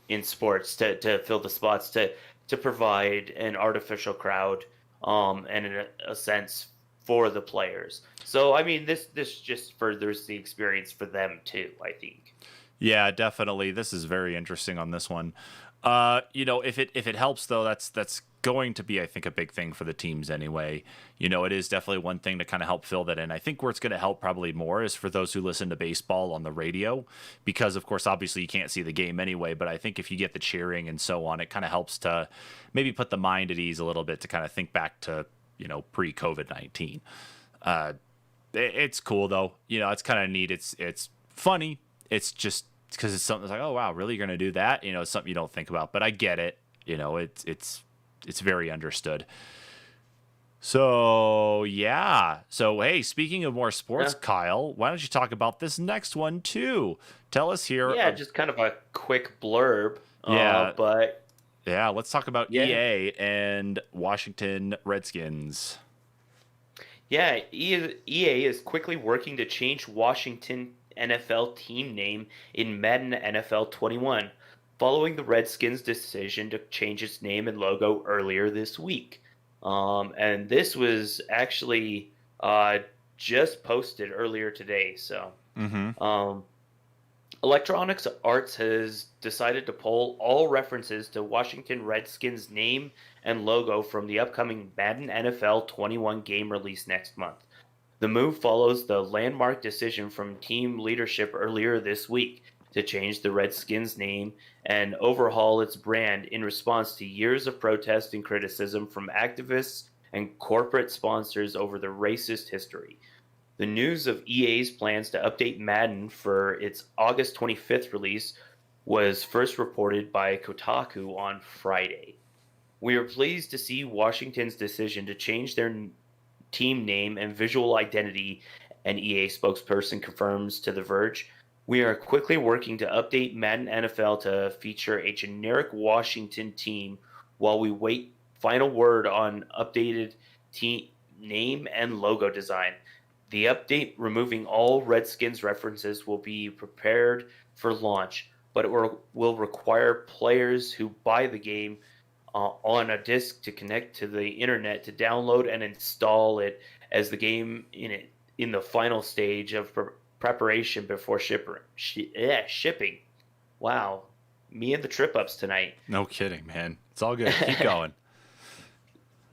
in sports to fill the spots, to provide an artificial crowd, and in a sense for the players. So, I mean, this just furthers the experience for them too, I think. Yeah, definitely. This is very interesting on this one. If it helps though, that's going to be, I think, a big thing for the teams anyway. It is definitely one thing to kind of help fill that in. I think where it's going to help probably more is for those who listen to baseball on the radio, because of course, obviously you can't see the game anyway, but I think if you get the cheering and so on, it kind of helps to maybe put the mind at ease a little bit to kind of think back to, pre-COVID-19. It's cool though. It's kind of neat. It's funny. It's just because it's something that's like, oh wow, really, you're going to do that? It's something you don't think about, but I get it. It's very understood. So yeah. So hey, speaking of more sports, Kyle, why don't you talk about this next one too? Tell us here. Yeah, just kind of a quick blurb. Let's talk about EA and Washington Redskins. Yeah, EA is quickly working to change Washington NFL team name in Madden NFL 21, following the Redskins' decision to change its name and logo earlier this week. And this was actually just posted earlier today. So, Electronics Arts has decided to pull all references to Washington Redskins' name and logo from the upcoming Madden NFL 21 game release next month. The move follows the landmark decision from team leadership earlier this week to change the Redskins' name and overhaul its brand in response to years of protest and criticism from activists and corporate sponsors over the racist history. The news of EA's plans to update Madden for its August 25th release was first reported by Kotaku on Friday. We are pleased to see Washington's decision to change their team name and visual identity, an EA spokesperson confirms to The Verge. We are quickly working to update Madden NFL to feature a generic Washington team while we wait final word on updated team name and logo design. The update removing all Redskins references will be prepared for launch, but it will require players who buy the game on a disc to connect to the internet to download and install it as the game in the final stage of preparation before shipping. Wow, me and the trip ups tonight. No kidding, man. It's all good. Keep going.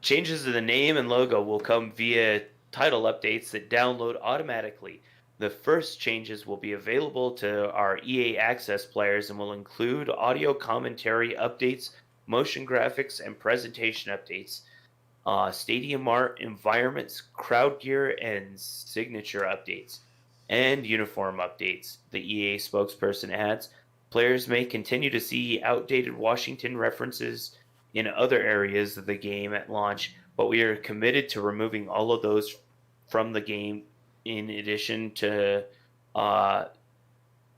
Changes to the name and logo will come via title updates that download automatically. The first changes will be available to our EA Access players and will include audio commentary updates, motion graphics, and presentation updates, stadium art, environments, crowd gear, and signature updates, and uniform updates. The EA spokesperson adds, players may continue to see outdated Washington references in other areas of the game at launch, but we are committed to removing all of those from the game in addition to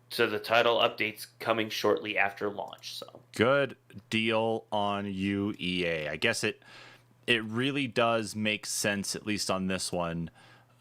So the title update's coming shortly after launch. So Good deal on you, EA. I guess it really does make sense, at least on this one.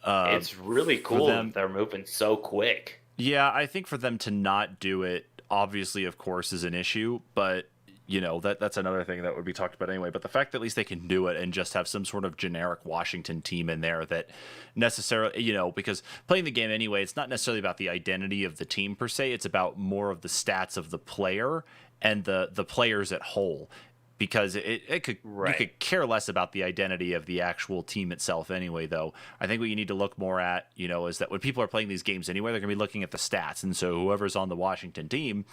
it's really cool them- that they're moving so quick. Yeah, I think for them to not do it, obviously, of course, is an issue, but that's another thing that would be talked about anyway. But the fact that at least they can do it and just have some sort of generic Washington team in there that necessarily, because playing the game anyway, it's not necessarily about the identity of the team per se. It's about more of the stats of the player and the players at whole. Because it could you could care less about the identity of the actual team itself anyway, though. I think what you need to look more at, is that when people are playing these games anyway, they're going to be looking at the stats. And so whoever's on the Washington team,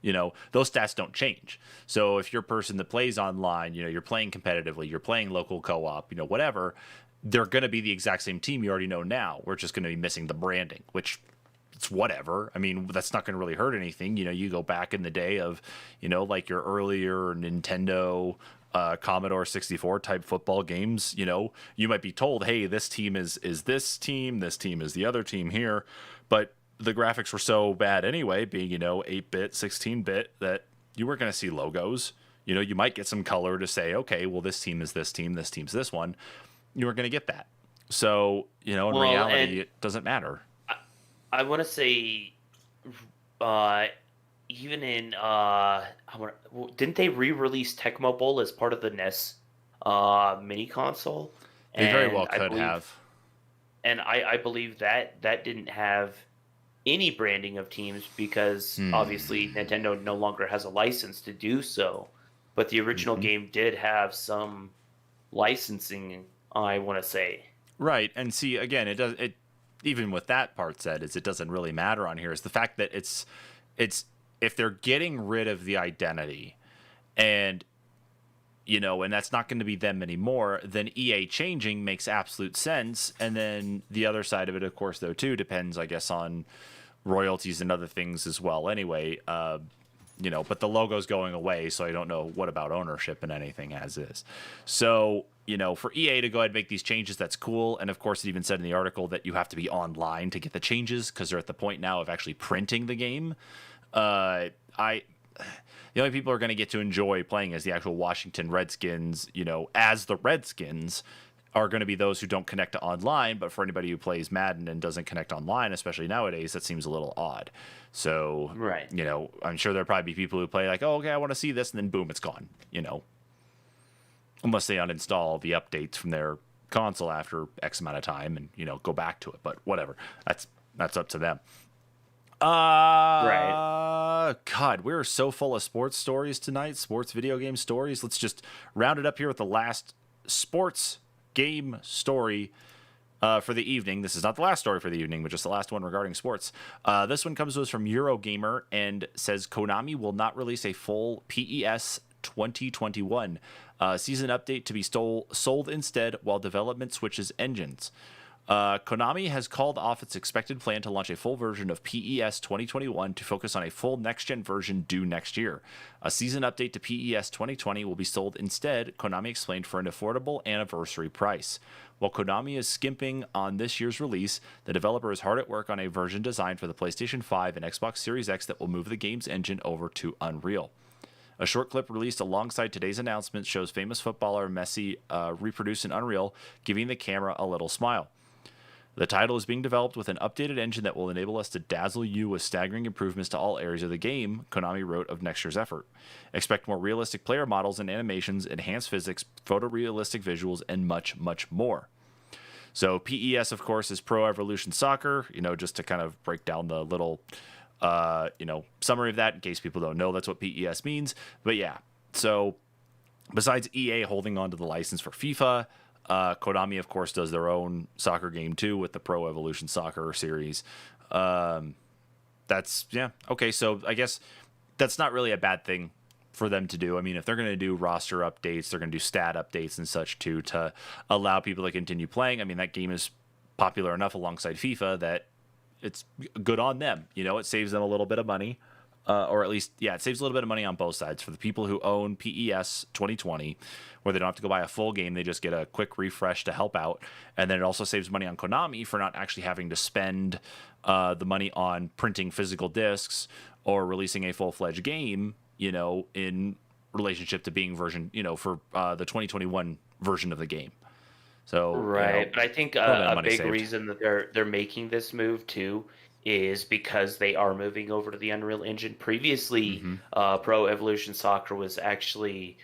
those stats don't change. So if you're a person that plays online, you're playing competitively, you're playing local co-op, whatever, they're going to be the exact same team you already know now. We're just going to be missing the branding, which it's whatever. I mean, that's not going to really hurt anything. You go back in the day of, like your earlier Nintendo, Commodore 64 type football games, you might be told, hey, this team is this team is the other team here. But the graphics were so bad anyway, being, 8-bit, 16-bit, that you weren't going to see logos. You might get some color to say, okay, well, this team is this team, this team's this one. You weren't going to get that. So, in reality, it doesn't matter. I want to say, even in didn't they re-release Tecmo Bowl as part of the NES mini console? They very well could have. And I believe that didn't have any branding of teams because obviously Nintendo no longer has a license to do so. But the original game did have some licensing, I want to say. Right, and see, again, it even with that part said, it doesn't really matter on here, is the fact that it's if they're getting rid of the identity and and that's not going to be them anymore, then EA changing makes absolute sense. And then the other side of it, of course, though, too, depends, I guess, on royalties and other things as well anyway. But the logo's going away, so I don't know what about ownership and anything as is. So, for EA to go ahead and make these changes, that's cool. And of course, it even said in the article that you have to be online to get the changes because they're at the point now of actually printing the game. The only people who are going to get to enjoy playing as the actual Washington Redskins, as the Redskins, are going to be those who don't connect to online. But for anybody who plays Madden and doesn't connect online, especially nowadays, that seems a little odd. So, I'm sure there'll probably be people who play like, oh, okay, I want to see this, and then boom, it's gone, unless they uninstall the updates from their console after X amount of time and, go back to it. But whatever, that's up to them. Right. God, we're so full of sports stories tonight, sports video game stories. Let's just round it up here with the last sports game story for the evening. This is not the last story for the evening, but just the last one regarding sports. This one comes to us from Eurogamer and says Konami will not release a full PES 2021 season update to be sold instead while development switches engines. Konami has called off its expected plan to launch a full version of PES 2021 to focus on a full next-gen version due next year. A season update to PES 2020 will be sold instead, Konami explained, for an affordable anniversary price. While Konami is skimping on this year's release, the developer is hard at work on a version designed for the PlayStation 5 and Xbox Series X that will move the game's engine over to Unreal. A short clip released alongside today's announcement shows famous footballer Messi reproduced in Unreal, giving the camera a little smile. The title is being developed with an updated engine that will enable us to dazzle you with staggering improvements to all areas of the game, Konami wrote of next year's effort. Expect more realistic player models and animations, enhanced physics, photorealistic visuals, and much, much more. So PES, of course, is Pro Evolution Soccer, just to kind of break down the little, summary of that in case people don't know that's what PES means. But yeah, so besides EA holding on to the license for FIFA, Konami, of course, does their own soccer game too with the Pro Evolution Soccer series. Okay, so I guess that's not really a bad thing for them to do. I mean, if they're going to do roster updates, they're going to do stat updates and such too to allow people to continue playing. I mean, that game is popular enough alongside FIFA that it's good on them. It saves them a little bit of money. or at least, yeah, it saves a little bit of money on both sides. For the people who own PES 2020, where they don't have to go buy a full game, they just get a quick refresh to help out. And then it also saves money on Konami for not actually having to spend the money on printing physical discs or releasing a full-fledged game, in relationship to being version, for the 2021 version of the game. So Right, but I think a big reason that they're making this move too is because they are moving over to the Unreal Engine. Previously, Pro Evolution Soccer was actually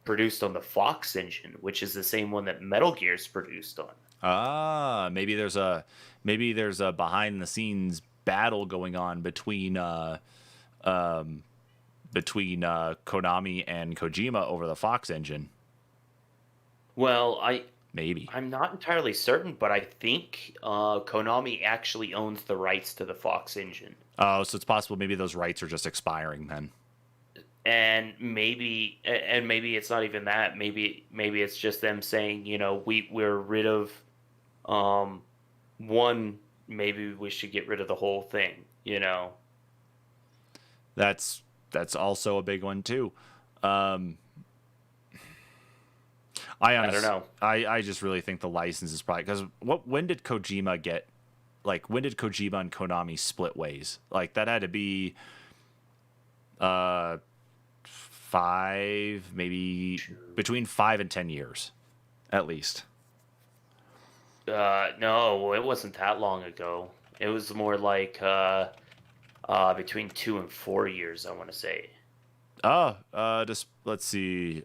produced on the Fox engine, which is the same one that Metal Gear's produced on. Maybe there's a behind the scenes battle going on between Konami and Kojima over the Fox engine. Well, Maybe. I'm not entirely certain, but I think Konami actually owns the rights to the Fox engine. Oh, so it's possible maybe those rights are just expiring then. And maybe it's not even that. Maybe it's just them saying, we're rid of one. Maybe we should get rid of the whole thing. That's also a big one too. I don't know. I just really think the license is probably because when did Kojima and Konami split ways? Like that had to be 5, maybe between 5 and 10 years, at least. No, it wasn't that long ago. It was more like between 2 and 4 years, I want to say. Just let's see.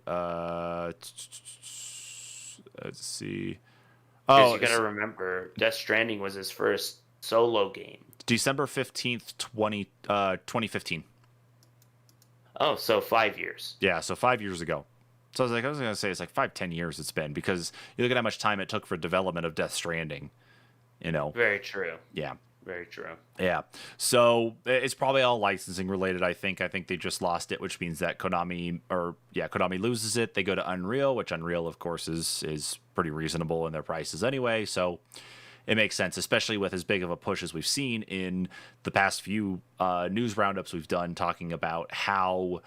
Let's see. Because you gotta remember, Death Stranding was his first solo game. December 15th, 2015. Oh, so 5 years. Yeah, so 5 years ago. So I was going to say it's like 5-10 years it's been, because you look at how much time it took for development of Death Stranding, Very true. Yeah. Very true. Yeah. So it's probably all licensing related, I think. I think they just lost it, which means that Konami loses it. They go to Unreal, which Unreal, of course, is pretty reasonable in their prices anyway. So it makes sense, especially with as big of a push as we've seen in the past few news roundups we've done talking about how,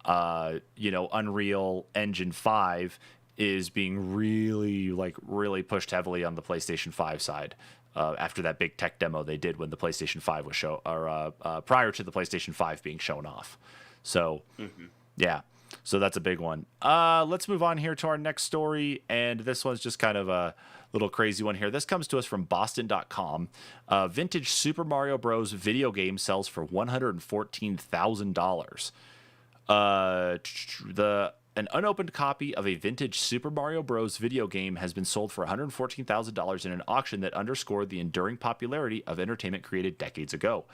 Unreal Engine 5 is being really pushed heavily on the PlayStation 5 side. After that big tech demo they did when the PlayStation 5 was prior to the PlayStation 5 being shown off. So, yeah. So that's a big one. Let's move on here to our next story, and this one's just kind of a little crazy one here. This comes to us from Boston.com. Vintage Super Mario Bros. Video game sells for $114,000. An unopened copy of a vintage Super Mario Bros. Video game has been sold for $114,000 in an auction that underscored the enduring popularity of entertainment created decades ago.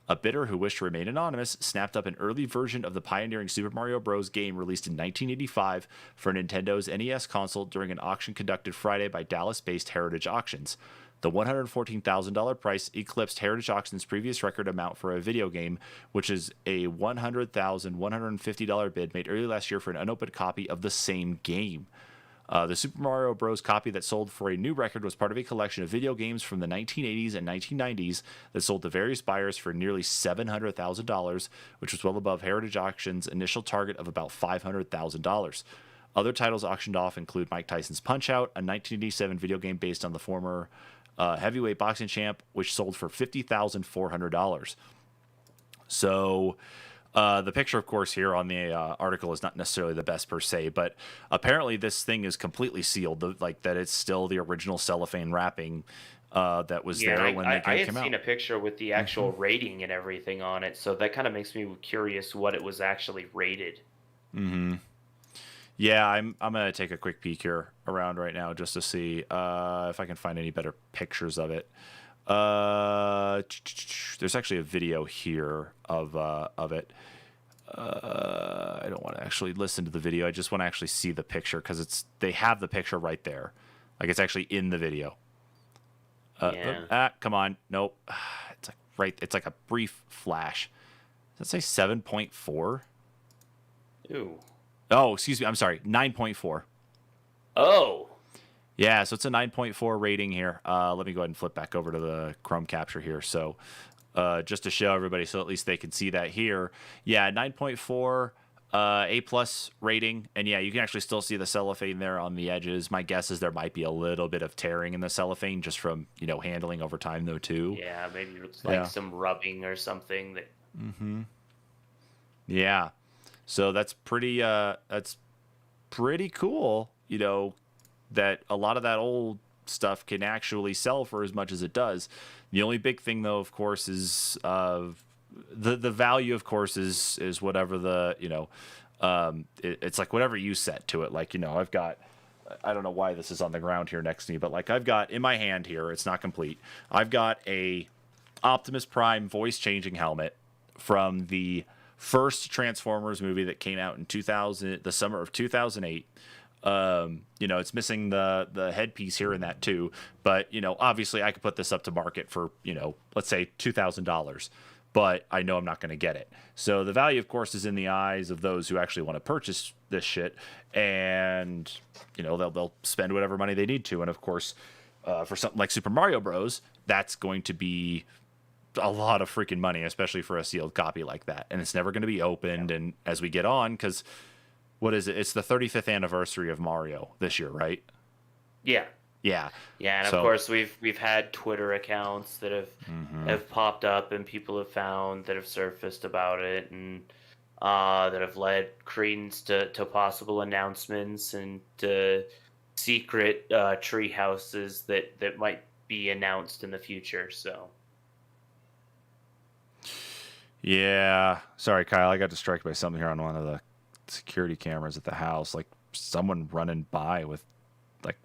A bidder who wished to remain anonymous snapped up an early version of the pioneering Super Mario Bros. Game released in 1985 for Nintendo's NES console during an auction conducted Friday by Dallas-based Heritage Auctions. The $114,000 price eclipsed Heritage Auctions' previous record amount for a video game, which is a $100,150 bid made early last year for an unopened copy of the same game. The Super Mario Bros. Copy that sold for a new record was part of a collection of video games from the 1980s and 1990s that sold to various buyers for nearly $700,000, which was well above Heritage Auctions' initial target of about $500,000. Other titles auctioned off include Mike Tyson's Punch-Out!, a 1987 video game based on the former heavyweight boxing champ, which sold for $50,400. So the picture, of course, here on the article is not necessarily the best per se, but apparently this thing is completely sealed, that it's still the original cellophane wrapping that was there when the game came out. I had seen a picture with the actual rating and everything on it, so that kind of makes me curious what it was actually rated. Mm-hmm. Yeah, I'm gonna take a quick peek here around right now just to see if I can find any better pictures of it. There's actually a video here of it. I don't want to actually listen to the video. I just want to actually see the picture because they have the picture right there, like it's actually in the video. Come on, nope. It's like it's like a brief flash. Does that say 7.4? Ooh. Oh, excuse me. I'm sorry. 9.4. Oh. Yeah, so it's a 9.4 rating here. Let me go ahead and flip back over to the Chrome capture here. So just to show everybody, so at least they can see that here. Yeah, 9.4 A plus rating, and yeah, you can actually still see the cellophane there on the edges. My guess is there might be a little bit of tearing in the cellophane just from handling over time though too. Yeah, maybe it's like some rubbing or something that. Yeah, so that's pretty cool. That a lot of that old stuff can actually sell for as much as it does. The only big thing though, of course, is the value, of course, is whatever it's like whatever you set to it. Like, I've got, I don't know why this is on the ground here next to me, but like I've got in my hand here, it's not complete. I've got a Optimus Prime voice changing helmet from the first Transformers movie that came out in the summer of 2008. It's missing the headpiece here in that too, but obviously I could put this up to market for, let's say $2,000, but I know I'm not going to get it. So the value, of course, is in the eyes of those who actually want to purchase this shit, and they'll spend whatever money they need to. And of course, for something like Super Mario Bros, that's going to be a lot of freaking money, especially for a sealed copy like that. And it's never going to be opened. Yeah. And as we get on, because what is it? It's the 35th anniversary of Mario this year, right? Yeah. Yeah. Yeah, and of course we've had Twitter accounts that have popped up and people have found that have surfaced about it, and that have led credence to possible announcements and to secret tree houses that might be announced in the future. So. Yeah. Sorry, Kyle. I got distracted by something here on one of the security cameras at the house. Like someone running by with like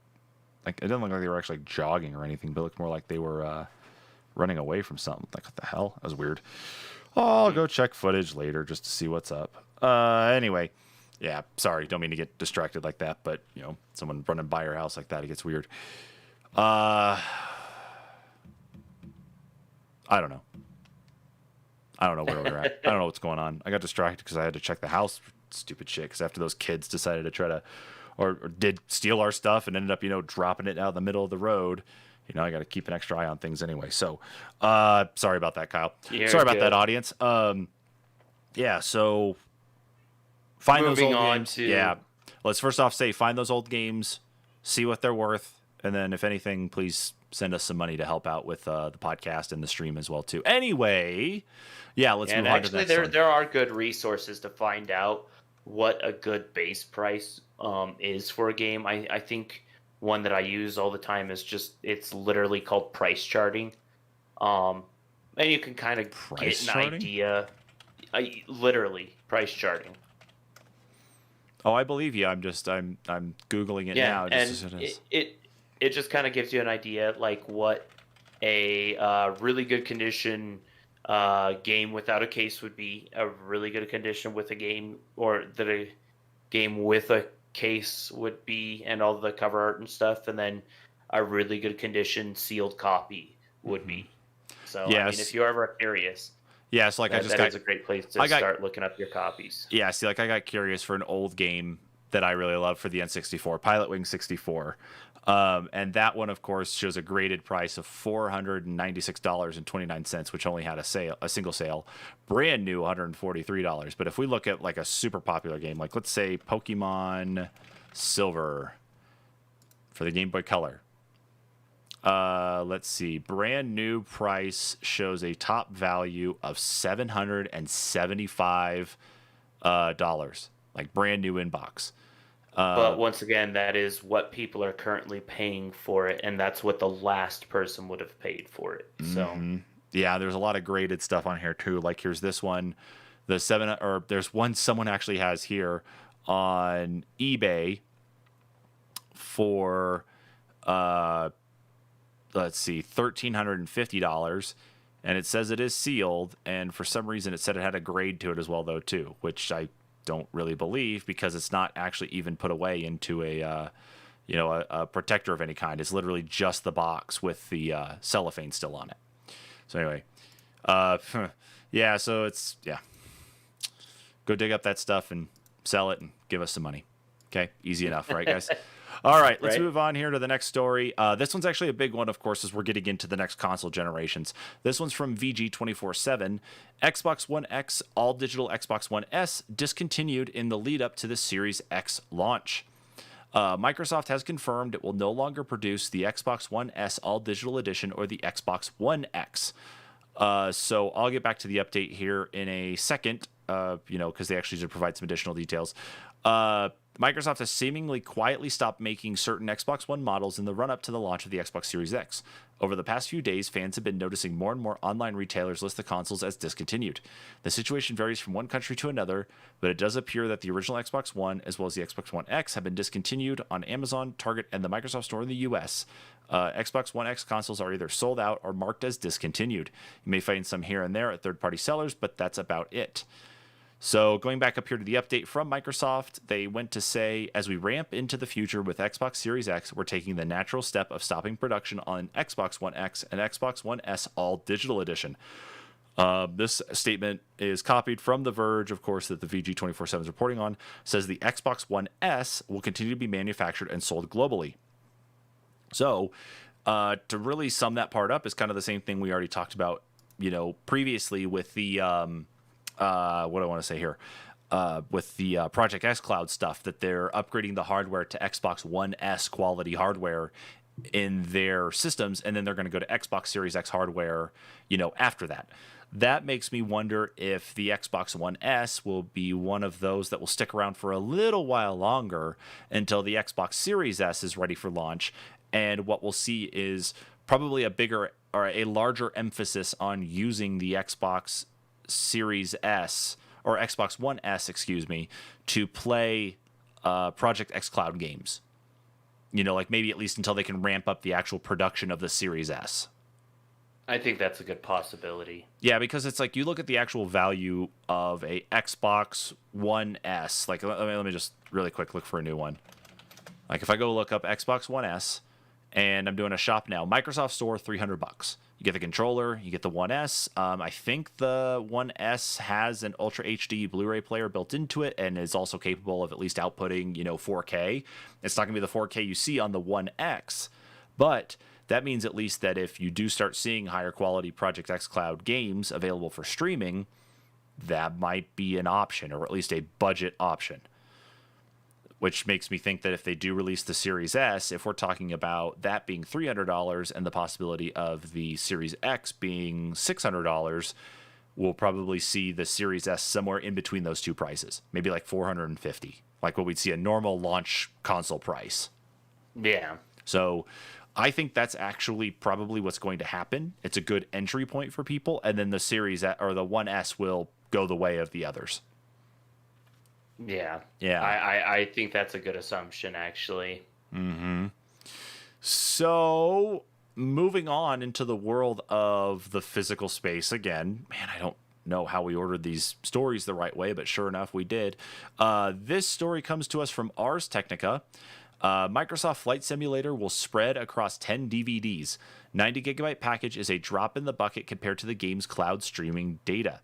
it didn't look like they were actually jogging or anything, but it looked more like they were running away from something. Like, what the hell? That was weird. I'll go check footage later just to see what's up. Anyway, yeah, sorry, don't mean to get distracted like that, but someone running by your house like that, it gets weird. I don't know. I don't know where we're at. I don't know what's going on. I got distracted because I had to check the house for stupid shit. Because after those kids decided to try to, or did steal our stuff and ended up, dropping it out in the middle of the road, I got to keep an extra eye on things anyway. So, sorry about that, Kyle. Sorry about that, audience. Yeah. So, find Moving those old on games. to... Yeah. Let's first off say find those old games, see what they're worth, and then if anything, please send us some money to help out with the podcast and the stream as well too. Anyway, yeah, let's move on to the next one. There are good resources to find out what a good base price is for a game. I think one that I use all the time is it's literally called price charting. And you can kind of get an idea. Literally price charting. Oh, I believe you. I'm Googling it now. Just and it just kind of gives you an idea like what a really good condition game without a case would be, a really good condition with a game, or that a game with a case would be, and all the cover art and stuff, and then a really good condition sealed copy would be. So yes. I mean, if you're ever curious, yeah, so like that is a great place to start looking up your copies. Yeah, see, like I got curious for an old game that I really love for the N64, Pilot Wing 64. And that one, of course, shows a graded price of $496.29, which only had a single sale, brand new $143. But if we look at like a super popular game, like let's say Pokemon Silver for the Game Boy Color, let's see, brand new price shows a top value of $775, like brand new in box. But once again, that is what people are currently paying for it, and that's what the last person would have paid for it. So, yeah, there's a lot of graded stuff on here too. Like here's this one, there's one someone actually has here on eBay for let's see, $1,350, and it says it is sealed, and for some reason it said it had a grade to it as well though too, which I don't really believe, because it's not actually even put away into a protector of any kind. It's literally just the box with the cellophane still on it. So anyway, yeah, so it's, yeah, go dig up that stuff and sell it and give us some money. Okay, easy enough, right, guys? All right, let's Right? move on here to the next story. This one's actually a big one, of course, as we're getting into the next console generations. This one's from VG247. Xbox One X, all digital Xbox One S, discontinued in the lead up to the Series X launch. Microsoft has confirmed it will no longer produce the Xbox One S All Digital Edition or the Xbox One X. So I'll get back to the update here in a second, because they actually did provide some additional details. Microsoft has seemingly quietly stopped making certain Xbox One models in the run-up to the launch of the Xbox Series X. Over the past few days, fans have been noticing more and more online retailers list the consoles as discontinued. The situation varies from one country to another, but it does appear that the original Xbox One, as well as the Xbox One X, have been discontinued on Amazon, Target, and the Microsoft Store in the US. Xbox One X consoles are either sold out or marked as discontinued. You may find some here and there at third-party sellers, but that's about it. So going back up here to the update from Microsoft, they went to say, as we ramp into the future with Xbox Series X, we're taking the natural step of stopping production on Xbox One X and Xbox One S All Digital Edition. This statement is copied from The Verge, of course, that the VG247 is reporting on, says the Xbox One S will continue to be manufactured and sold globally. So to really sum that part up is kind of the same thing we already talked about, previously with the... what do I want to say here? With the Project X Cloud stuff, that they're upgrading the hardware to Xbox One S quality hardware in their systems, and then they're going to go to Xbox Series X hardware, after that. That makes me wonder if the Xbox One S will be one of those that will stick around for a little while longer until the Xbox Series S is ready for launch. And what we'll see is probably a bigger or a larger emphasis on using the Xbox Series S or Xbox One S, to play Project X Cloud games. Like maybe at least until they can ramp up the actual production of the Series S. I think that's a good possibility. Yeah, because it's like you look at the actual value of a Xbox One S. Like, let me just really quick look for a new one. Like if I go look up Xbox One S and I'm doing a shop now, Microsoft Store, $300. You get the controller, you get the One S. I think the One S has an Ultra HD Blu-ray player built into it and is also capable of at least outputting, 4K. It's not going to be the 4K you see on the One X, but that means at least that if you do start seeing higher quality Project X Cloud games available for streaming, that might be an option, or at least a budget option. Which makes me think that if they do release the Series S, if we're talking about that being $300 and the possibility of the Series X being $600, we'll probably see the Series S somewhere in between those two prices. Maybe like $450, like what we'd see a normal launch console price. Yeah. So I think that's actually probably what's going to happen. It's a good entry point for people, and then the Series or the One S will go the way of the others. Yeah. Yeah. I think that's a good assumption, actually. Mm-hmm. So, moving on into the world of the physical space again. Man, I don't know how we ordered these stories the right way, but sure enough, we did. This story comes to us from Ars Technica. Microsoft Flight Simulator will spread across 10 DVDs. 90-gigabyte package is a drop in the bucket compared to the game's cloud streaming data.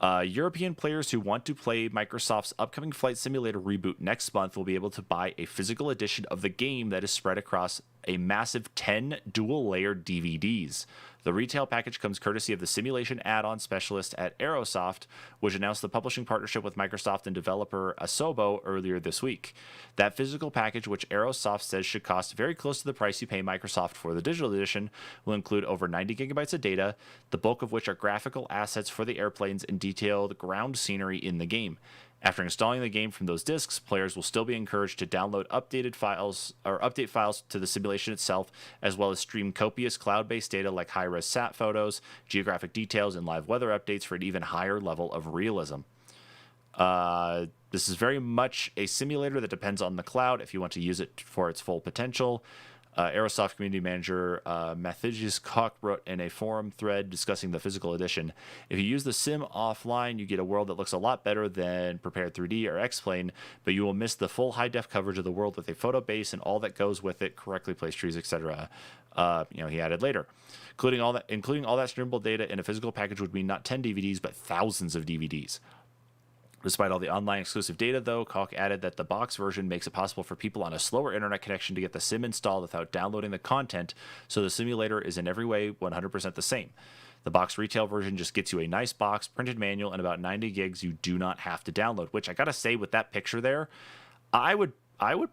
European players who want to play Microsoft's upcoming Flight Simulator reboot next month will be able to buy a physical edition of the game that is spread across a massive 10 dual-layered DVDs. The retail package comes courtesy of the simulation add-on specialist at Aerosoft, which announced the publishing partnership with Microsoft and developer Asobo earlier this week. That physical package, which Aerosoft says should cost very close to the price you pay Microsoft for the digital edition, will include over 90 gigabytes of data, the bulk of which are graphical assets for the airplanes and detailed ground scenery in the game. After installing the game from those discs, players will still be encouraged to download updated files or update files to the simulation itself, as well as stream copious cloud-based data like high-res sat photos, geographic details, and live weather updates for an even higher level of realism. This is very much a simulator that depends on the cloud if you want to use it for its full potential. Aerosoft community manager Matthijs Koch wrote in a forum thread discussing the physical edition. If you use the sim offline, you get a world that looks a lot better than Prepared 3D or X-Plane, but you will miss the full high-def coverage of the world with a photo base and all that goes with it, correctly placed trees, etc. He added later. Including all that streamable data in a physical package would mean not 10 DVDs, but thousands of DVDs. Despite all the online exclusive data, though, Calc added that the box version makes it possible for people on a slower internet connection to get the sim installed without downloading the content, so the simulator is in every way 100% the same. The box retail version just gets you a nice box, printed manual, and about 90 gigs you do not have to download, which I gotta say, with that picture there, I would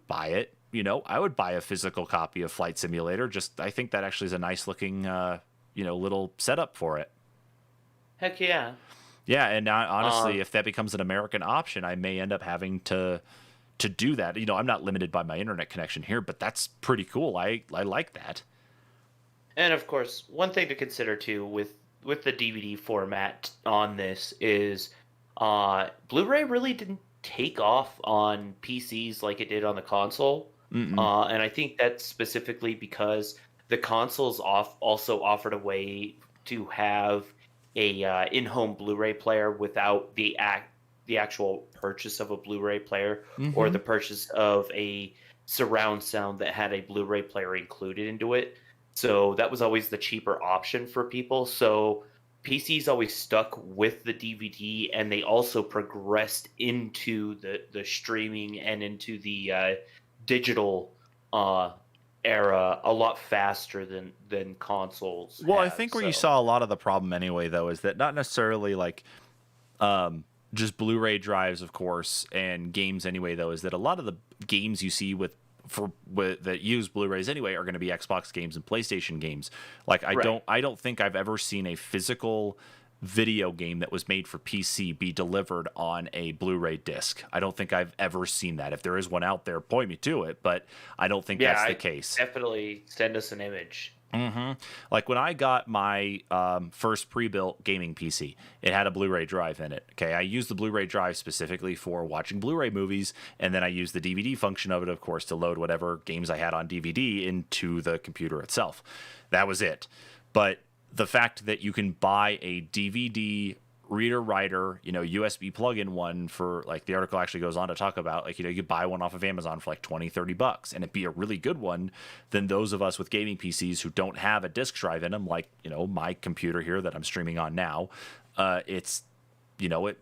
buy it. I would buy a physical copy of Flight Simulator. I think that actually is a nice looking, little setup for it. Heck yeah. Yeah, and honestly, if that becomes an American option, I may end up having to do that. I'm not limited by my internet connection here, but that's pretty cool. I like that. And of course, one thing to consider too with the DVD format on this is Blu-ray really didn't take off on PCs like it did on the console. And I think that's specifically because the consoles also offered a way to have a in-home Blu-ray player without the actual purchase of a Blu-ray player or the purchase of a surround sound that had a Blu-ray player included into it. So that was always the cheaper option for people. So PCs always stuck with the DVD, and they also progressed into the streaming and into the digital era a lot faster than consoles. Well, I think where you saw a lot of the problem anyway, though, is that not necessarily like just Blu-ray drives, of course, and games anyway, though, is that a lot of the games you see that use Blu-rays anyway are going to be Xbox games and PlayStation games. Like I don't think I've ever seen a physical video game that was made for PC be delivered on a Blu-ray disc. I don't think I've ever seen that. If there is one out there, point me to it, but I don't think that's the case. Definitely send us an image. Like when I got my first pre-built gaming PC, it had a Blu-ray drive in it. Okay, I used the Blu-ray drive specifically for watching Blu-ray movies, and then I used the DVD function of it, of course, to load whatever games I had on DVD into the computer itself. That was it. But the fact that you can buy a DVD reader writer, USB plug-in one for, like, the article actually goes on to talk about, like, you buy one off of Amazon for like $20-$30 and it'd be a really good one, then those of us with gaming PCs who don't have a disk drive in them, like, my computer here that I'm streaming on now, it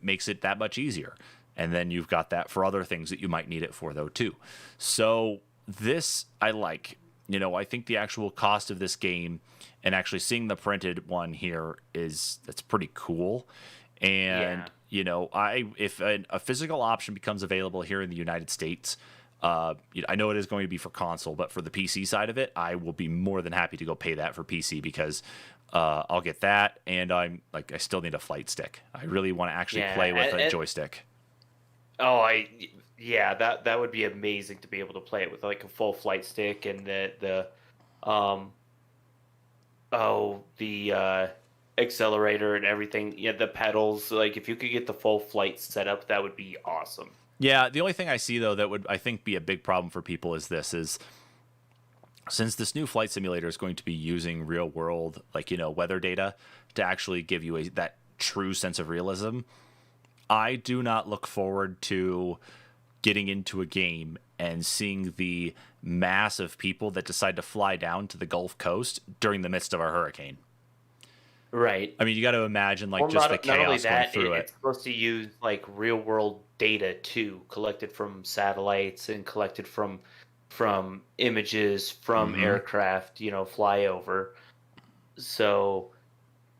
makes it that much easier. And then you've got that for other things that you might need it for, though, too. So this I like. I think the actual cost of this game and actually seeing the printed one here that's pretty cool. And, if a physical option becomes available here in the United States, I know it is going to be for console, but for the PC side of it, I will be more than happy to go pay that for PC because I'll get that. And I still need a flight stick. I really want to actually play with a joystick. Oh, that would be amazing to be able to play it with like a full flight stick and the accelerator and everything. Yeah, the pedals. Like if you could get the full flight setup, that would be awesome. Yeah, the only thing I see though that would, I think, be a big problem for people is since this new flight simulator is going to be using real world, weather data to actually give you that true sense of realism. I do not look forward to getting into a game and seeing the mass of people that decide to fly down to the Gulf Coast during the midst of a hurricane. Right. I mean, you got to imagine the chaos going through it. It's supposed to use like real world data too, collected from satellites and collected from images from aircraft, flyover. So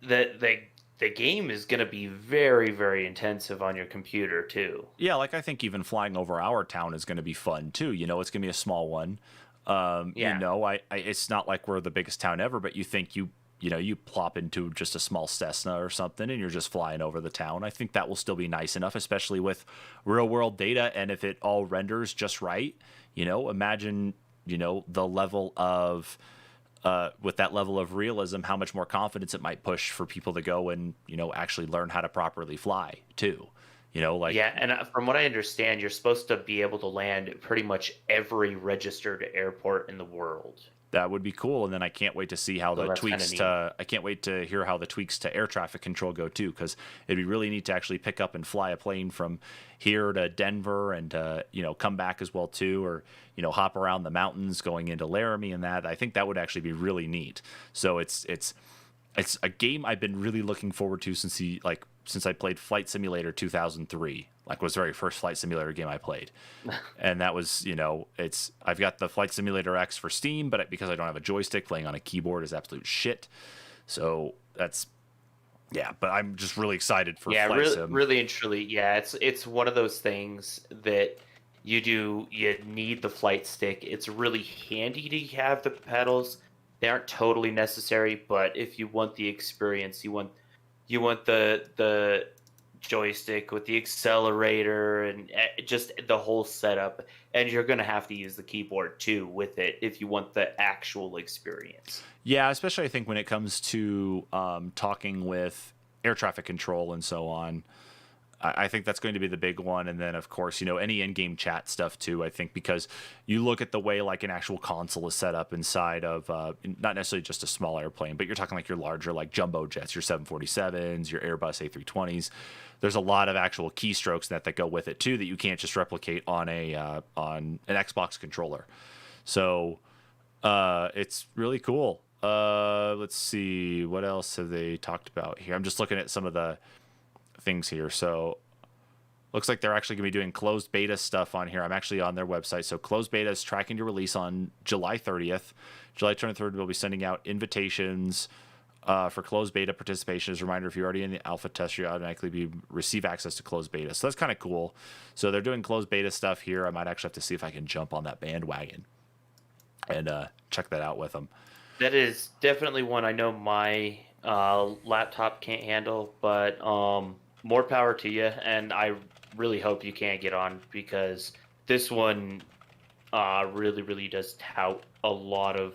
the game is going to be very, very intensive on your computer too. Yeah, I think even flying over our town is going to be fun too. It's going to be a small one. It's not like we're the biggest town ever, but you think you plop into just a small Cessna or something and you're just flying over the town. I think that will still be nice enough, especially with real world data. And if it all renders just right, imagine, the level of, with that level of realism, how much more confidence it might push for people to go and, actually learn how to properly fly too. Yeah, and from what I understand, you're supposed to be able to land at pretty much every registered airport in the world. That would be cool, and then I can't wait to see how I can't wait to hear how the tweaks to air traffic control go too, because it'd be really neat to actually pick up and fly a plane from here to Denver and come back as well too, or hop around the mountains going into Laramie and that. I think that would actually be really neat. So it's a game I've been really looking forward to since since I played Flight Simulator 2003. Like, was the very first Flight Simulator game I played. And that was, I've got the Flight Simulator X for Steam, but because I don't have a joystick, playing on a keyboard is absolute shit. So that's, but I'm just really excited for Flight Sim. Really and truly, it's one of those things that you need the flight stick. It's really handy to have the pedals. They aren't totally necessary, but if you want the experience, you want the joystick with the accelerator and just the whole setup, and you're going to have to use the keyboard too with it if you want the actual experience. Yeah, especially I think when it comes to talking with air traffic control and so on. I think that's going to be the big one. And then, of course, any in-game chat stuff, too, I think, because you look at the way, like, an actual console is set up inside of not necessarily just a small airplane, but you're talking like your larger, like, jumbo jets, your 747s, your Airbus A320s. There's a lot of actual keystrokes that go with it, too, that you can't just replicate on an Xbox controller. So it's really cool. Let's see. What else have they talked about here? I'm just looking at some of the things here. So looks like they're actually going to be doing closed beta stuff on here. I'm actually on their website. So closed beta is tracking to release on July 30th. July 23rd, we'll be sending out invitations for closed beta participation. As a reminder, if you're already in the alpha test, you automatically receive access to closed beta. So that's kind of cool. So they're doing closed beta stuff here. I might actually have to see if I can jump on that bandwagon and check that out with them. That is definitely one I know my laptop can't handle, but more power to you, and I really hope you can get on, because this one really does tout a lot of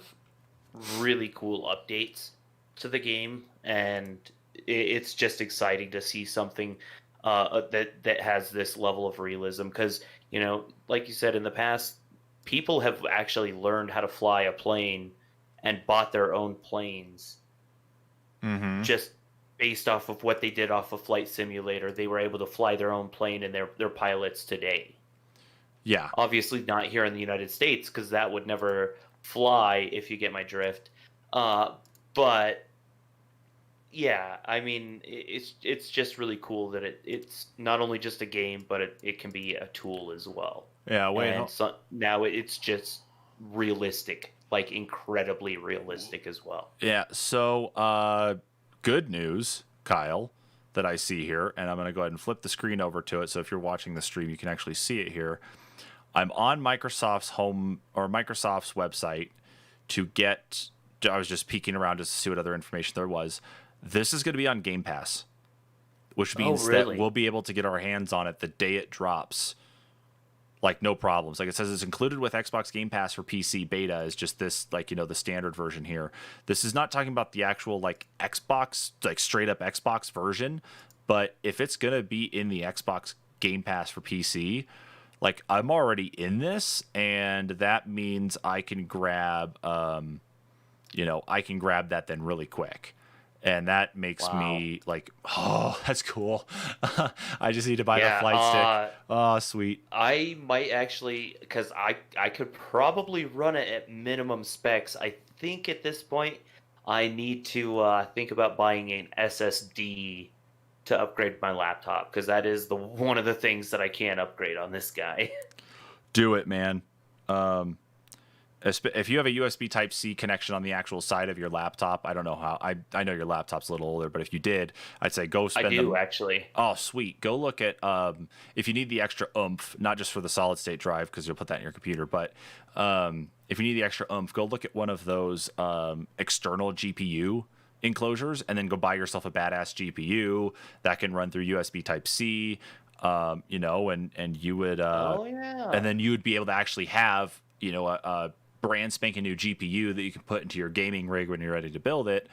really cool updates to the game, and it's just exciting to see something that has this level of realism, because, like you said, in the past, people have actually learned how to fly a plane and bought their own planes. Mm-hmm. Just based off of what they did off of Flight Simulator. They were able to fly their own plane, and they're pilots today. Yeah. Obviously not here in the United States, because that would never fly, if you get my drift. But yeah, I mean, it's just really cool that it's not only just a game, but it can be a tool as well. Yeah, so now it's just realistic, like incredibly realistic as well. Yeah, so good news, Kyle, that I see here, and I'm going to go ahead and flip the screen over to it, so if you're watching the stream, you can actually see it here. I'm on Microsoft's Microsoft's website I was just peeking around just to see what other information there was. This is going to be on Game Pass, which means that we'll be able to get our hands on it the day it drops. Like, no problems. Like, it says it's included with Xbox Game Pass for PC beta is just this, like, the standard version here. This is not talking about the actual, like, Xbox, like, straight up Xbox version. But if it's going to be in the Xbox Game Pass for PC, like, I'm already in this, and that means I can grab, that then really quick. And that makes me like, oh, that's cool. I just need to buy the flight stick. Oh, sweet. I might actually, because I could probably run it at minimum specs. I think at this point I need to think about buying an SSD to upgrade my laptop, because that is one of the things that I can't upgrade on this guy. Do it, man. If you have a USB Type-C connection on the actual side of your laptop, I don't know how. I know your laptop's a little older, but if you did, I'd say go spend. I do, actually. Oh, sweet. Go look at if you need the extra oomph, not just for the solid state drive, because you'll put that in your computer, but if you need the extra oomph, go look at one of those external GPU enclosures, and then go buy yourself a badass GPU that can run through USB Type-C. And you would, and then you would be able to actually have, a brand spanking new GPU that you can put into your gaming rig when you're ready to build it.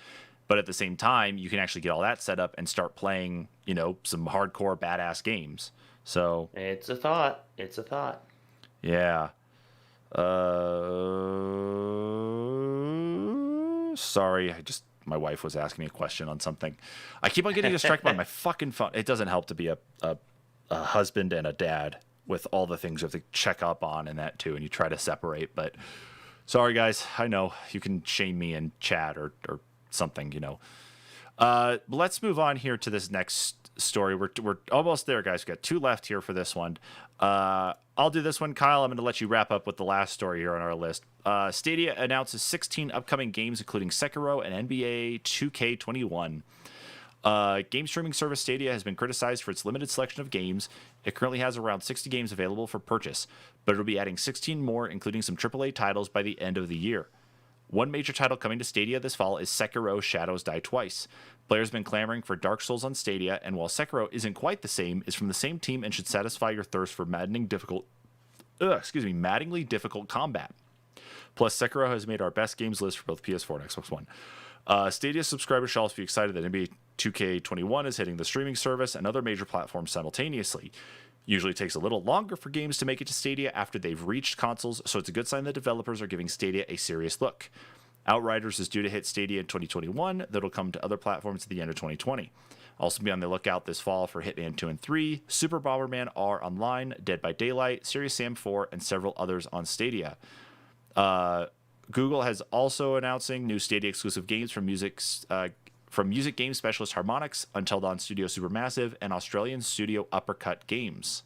But at the same time, you can actually get all that set up and start playing, some hardcore badass games. So it's a thought. Yeah. Sorry, my wife was asking me a question on something. I keep on getting distracted by my fucking phone. It doesn't help to be a husband and a dad with all the things you have to check up on and that too, and you try to separate. But sorry, guys. I know you can shame me in chat or something, Let's move on here to this next story. We're almost there, guys. We've got 2 left here for this one. I'll do this one, Kyle. I'm going to let you wrap up with the last story here on our list. Stadia announces 16 upcoming games, including Sekiro and NBA 2K21. Game streaming service Stadia has been criticized for its limited selection of games. It currently has around 60 games available for purchase, but it'll be adding 16 more, including some AAA titles by the end of the year. One major title coming to Stadia this fall is Sekiro Shadows Die Twice. Players have been clamoring for Dark Souls on Stadia, and while Sekiro isn't quite the same, it's from the same team and should satisfy your thirst for maddeningly difficult combat. Plus, Sekiro has made our best games list for both PS4 and Xbox One. Stadia subscribers should also be excited that NBA 2K21 is hitting the streaming service and other major platforms simultaneously. Usually takes a little longer for games to make it to Stadia after they've reached consoles, so it's a good sign that developers are giving Stadia a serious look. Outriders is due to hit Stadia in 2021, that'll come to other platforms at the end of 2020. Also be on the lookout this fall for Hitman 2 and 3, Super Bomberman R Online, Dead by Daylight, Serious Sam 4, and several others on Stadia. Google has also announcing new Stadia exclusive games from music game specialist Harmonix, Until Dawn Studio Supermassive, and Australian studio Uppercut Games.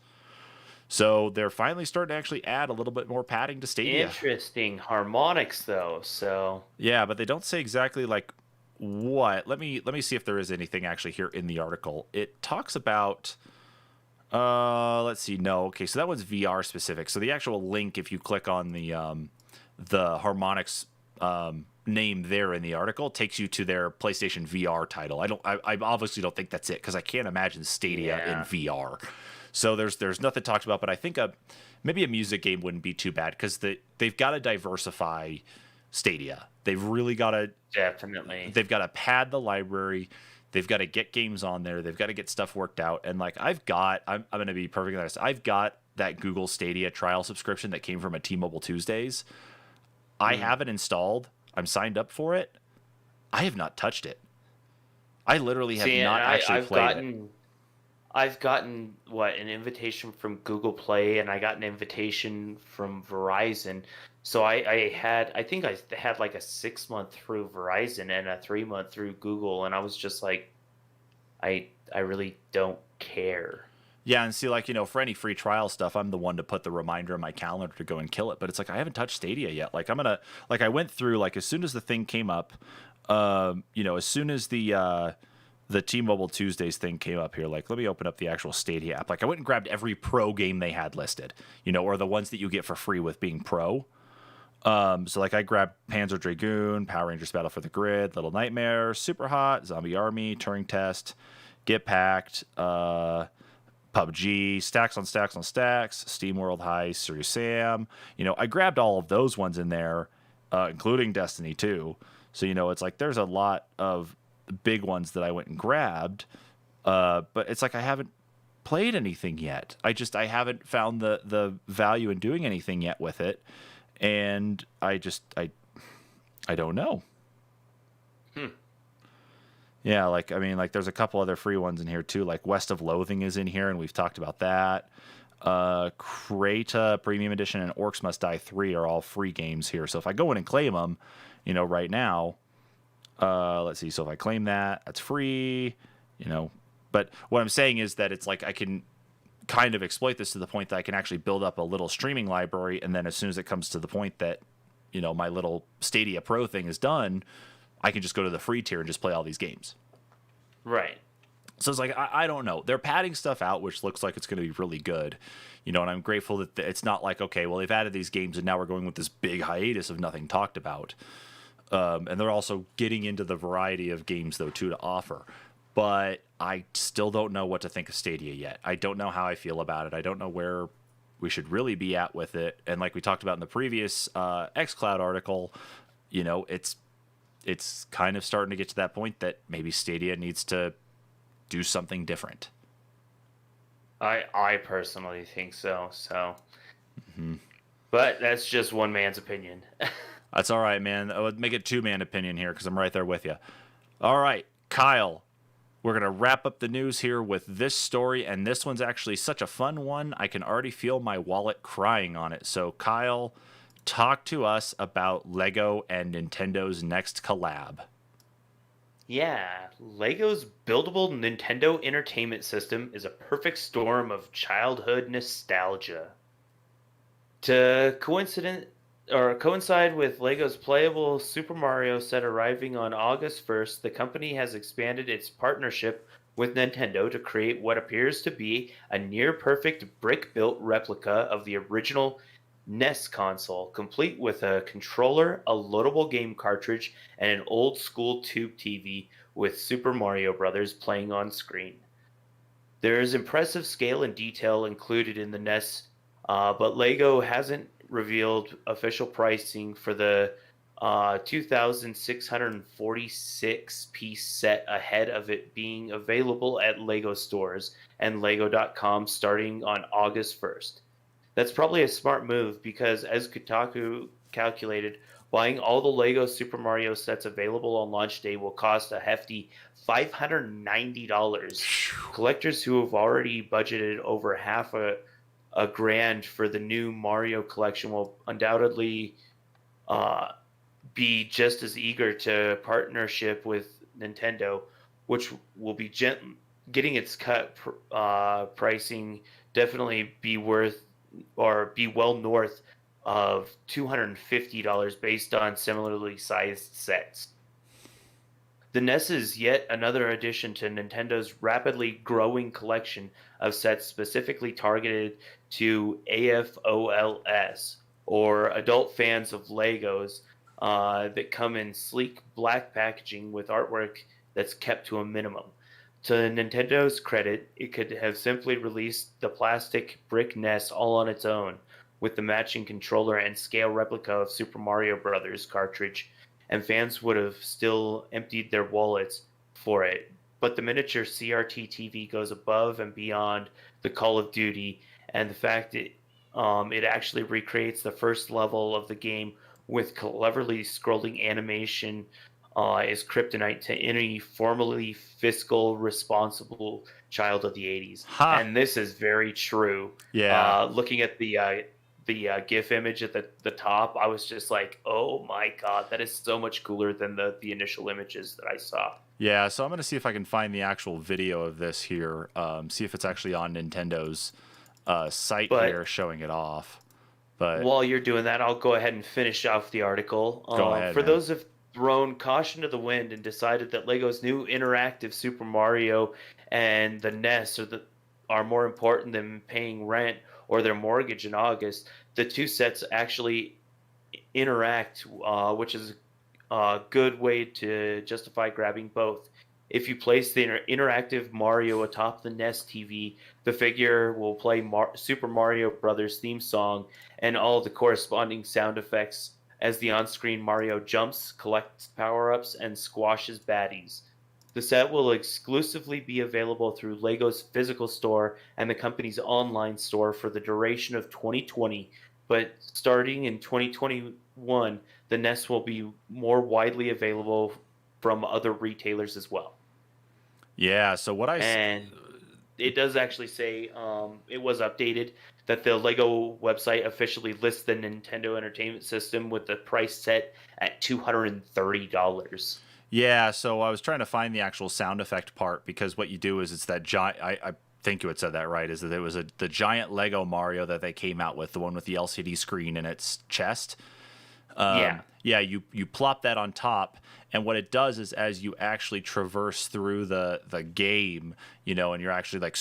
So they're finally starting to actually add a little bit more padding to Stadia. Interesting. Harmonix, though. So yeah, but they don't say exactly like what. Let me see if there is anything actually here in the article. It talks about. Let's see. No. Okay, so that one's VR specific. So the actual link, if you click on the Harmonix name there in the article, takes you to their PlayStation VR title. I obviously don't think that's it, because I can't imagine Stadia in VR. So there's nothing talked about, but I think maybe a music game wouldn't be too bad, because they've got to diversify Stadia. They've really got to They've got to pad the library. They've got to get games on there. They've got to get stuff worked out. And like I'm going to be perfectly honest. I've got that Google Stadia trial subscription that came from a T-Mobile Tuesdays. I have it installed. I'm signed up for it. I have not touched it. I literally have not actually played it. I've gotten an invitation from Google Play, and I got an invitation from Verizon. So I think I had like a 6-month through Verizon and a 3-month through Google, and I was just like, I really don't care. Yeah, and see, like, for any free trial stuff, I'm the one to put the reminder in my calendar to go and kill it. But it's like I haven't touched Stadia yet. Like I went through, like, as soon as the thing came up, as soon as the T-Mobile Tuesdays thing came up here, like, let me open up the actual Stadia app. Like, I went and grabbed every pro game they had listed, or the ones that you get for free with being pro. So like I grabbed Panzer Dragoon, Power Rangers Battle for the Grid, Little Nightmares, Super Hot, Zombie Army, Turing Test, Get Packed, PUBG, Stacks on Stacks on Stacks, Steam World Heist, Serious Sam. I grabbed all of those ones in there, including Destiny 2. So, it's like there's a lot of big ones that I went and grabbed, but it's like I haven't played anything yet. I haven't found the value in doing anything yet with it, and I don't know. Yeah, like there's a couple other free ones in here too. Like West of Loathing is in here, and we've talked about that. Kreta Premium Edition and Orcs Must Die 3 are all free games here. So if I go in and claim them, right now, let's see. So if I claim that, that's free. But what I'm saying is that it's like I can kind of exploit this to the point that I can actually build up a little streaming library, and then as soon as it comes to the point that my little Stadia Pro thing is done, I can just go to the free tier and just play all these games. Right. So it's like, I don't know. They're padding stuff out, which looks like it's going to be really good. And I'm grateful that it's not like, okay, well, they've added these games and now we're going with this big hiatus of nothing talked about. And they're also getting into the variety of games, though, too, to offer. But I still don't know what to think of Stadia yet. I don't know how I feel about it. I don't know where we should really be at with it. And like we talked about in the previous xCloud article, it's kind of starting to get to that point that maybe Stadia needs to do something different. I personally think so. But that's just one man's opinion. That's all right, man. I would make it 2-man opinion here because I'm right there with you. All right, Kyle, we're going to wrap up the news here with this story, and this one's actually such a fun one. I can already feel my wallet crying on it. So, Kyle, talk to us about Lego and Nintendo's next collab. Yeah, Lego's buildable Nintendo Entertainment System is a perfect storm of childhood nostalgia. To coincide with Lego's playable Super Mario set arriving on August 1st, the company has expanded its partnership with Nintendo to create what appears to be a near perfect brick built replica of the original NES console, complete with a controller, a loadable game cartridge, and an old school tube TV with Super Mario Bros. Playing on screen. There is impressive scale and detail included in the NES, but Lego hasn't revealed official pricing for the 2,646 piece set ahead of it being available at Lego stores and Lego.com starting on August 1st. That's probably a smart move because, as Kotaku calculated, buying all the Lego Super Mario sets available on launch day will cost a hefty $590. Collectors who have already budgeted over half a grand for the new Mario collection will undoubtedly uh, be just as eager to partnership with Nintendo, which will be getting its cut pricing definitely be worth or be well north of $250 based on similarly sized sets. The NES is yet another addition to Nintendo's rapidly growing collection of sets specifically targeted to AFOLs, or adult fans of Legos, that come in sleek black packaging with artwork that's kept to a minimum. To Nintendo's credit, it could have simply released the plastic brick NES all on its own, with the matching controller and scale replica of Super Mario Bros. Cartridge, and fans would have still emptied their wallets for it. But the miniature CRT TV goes above and beyond the Call of Duty, and the fact it actually recreates the first level of the game with cleverly scrolling animation is kryptonite to any formally fiscal responsible child of the 80s. Ha! And this is very true. Yeah. Looking at the GIF image at the top, I was just like, oh my god, that is so much cooler than the initial images that I saw. Yeah, so I'm going to see if I can find the actual video of this here, see if it's actually on Nintendo's site here showing it off. But while you're doing that, I'll go ahead and finish off the article. Go ahead, for man. those who've thrown caution to the wind and decided that Lego's new interactive Super Mario and the NES are more important than paying rent or their mortgage in August, the two sets actually interact, which is a good way to justify grabbing both. If you place the interactive Mario atop the NES TV, the figure will play Super Mario Brothers theme song and all the corresponding sound effects as the on-screen Mario jumps, collects power-ups, and squashes baddies. The set will exclusively be available through LEGO's physical store and the company's online store for the duration of 2020, but starting in 2021, the NES will be more widely available from other retailers as well. yeah, so what And it does actually say it was updated that the Lego website officially lists the Nintendo Entertainment System with the price set at $230. Yeah, so I was trying to find the actual sound effect part because what you do is it's that giant. I think you had said that right. Is that it was the giant Lego Mario that they came out with, the one with the LCD screen in its chest. Yeah. You plop that on top, and what it does is as you actually traverse through the game, and you're actually like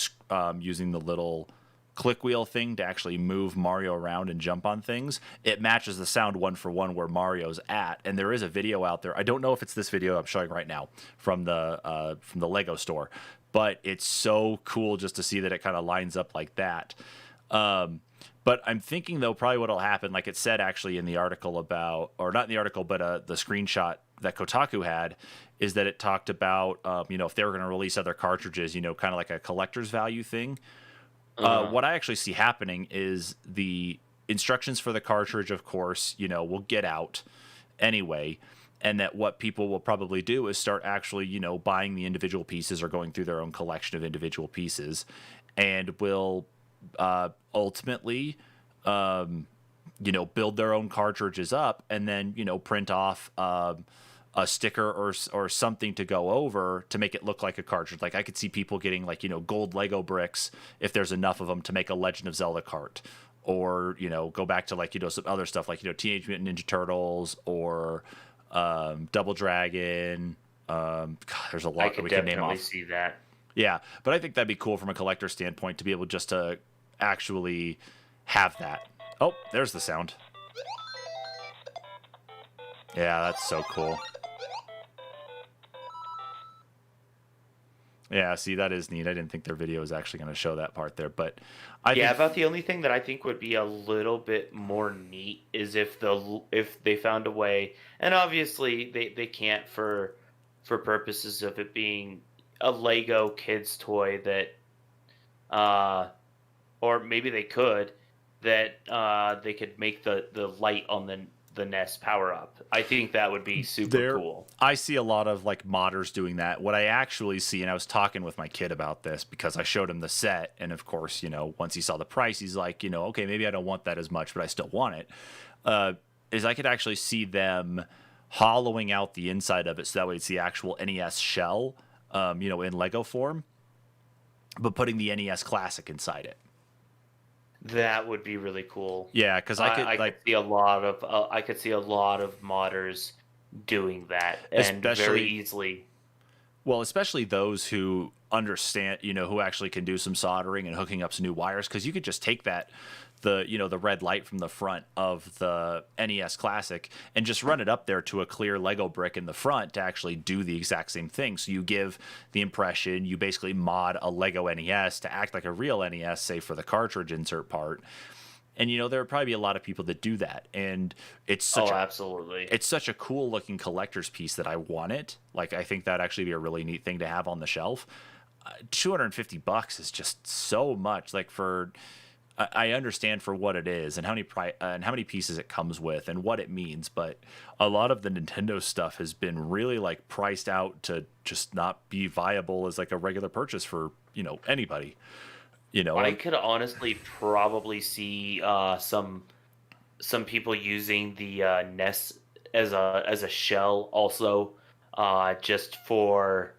using the little click wheel thing to actually move Mario around and jump on things, it matches the sound one for one where Mario's at. And there is a video out there. I don't know if it's this video I'm showing right now from the Lego store, but it's so cool just to see that it kind of lines up like that. But I'm thinking, though, probably what'll happen, like it said actually in the article about, or not in the article, but the screenshot that Kotaku had, is that it talked about, if they were going to release other cartridges, kind of like a collector's value thing. What I actually see happening is the instructions for the cartridge, of course, will get out anyway. And that what people will probably do is start actually, buying the individual pieces or going through their own collection of individual pieces, and will ultimately, build their own cartridges up and then, print off a a sticker or something to go over to make it look like a cartridge. Like I could see people getting like, gold Lego bricks if there's enough of them to make a Legend of Zelda cart, or, go back to like, some other stuff like, Teenage Mutant Ninja Turtles or Double Dragon. God, there's a lot that we can name off. I could definitely see that. Yeah, but I think that'd be cool from a collector standpoint to be able just to actually have that. Oh, there's the sound. Yeah, that's so cool. Yeah, see, that is neat. I didn't think their video was actually going to show that part there, but about the only thing that I think would be a little bit more neat is if they found a way, and obviously they can't for purposes of it being a Lego kids toy that, or maybe they could, that they could make the light on the Nest power up. I think that would be super cool. I see a lot of like modders doing that. What I actually see, and I was talking with my kid about this because I showed him the set, and of course, once he saw the price, he's like, okay, maybe I don't want that as much, but I still want it. Is I could actually see them hollowing out the inside of it so that way it's the actual NES shell, in Lego form, but putting the NES Classic inside it. That would be really cool. Yeah, because I could see a lot of modders doing that, and very easily. Well, especially those who understand, who actually can do some soldering and hooking up some new wires, because you could just take the red light from the front of the NES Classic and just run it up there to a clear Lego brick in the front to actually do the exact same thing. So you give the impression, you basically mod a Lego NES to act like a real NES, say for the cartridge insert part. And there would probably be a lot of people that do that, and it's absolutely. It's such a cool looking collector's piece that I want it. Like I think that'd actually be a really neat thing to have on the shelf. $250 is just so much. Like I understand for what it is and how many pieces it comes with and what it means, but a lot of the Nintendo stuff has been really like priced out to just not be viable as like a regular purchase for anybody. I could honestly probably see some people using the NES as a shell also, just for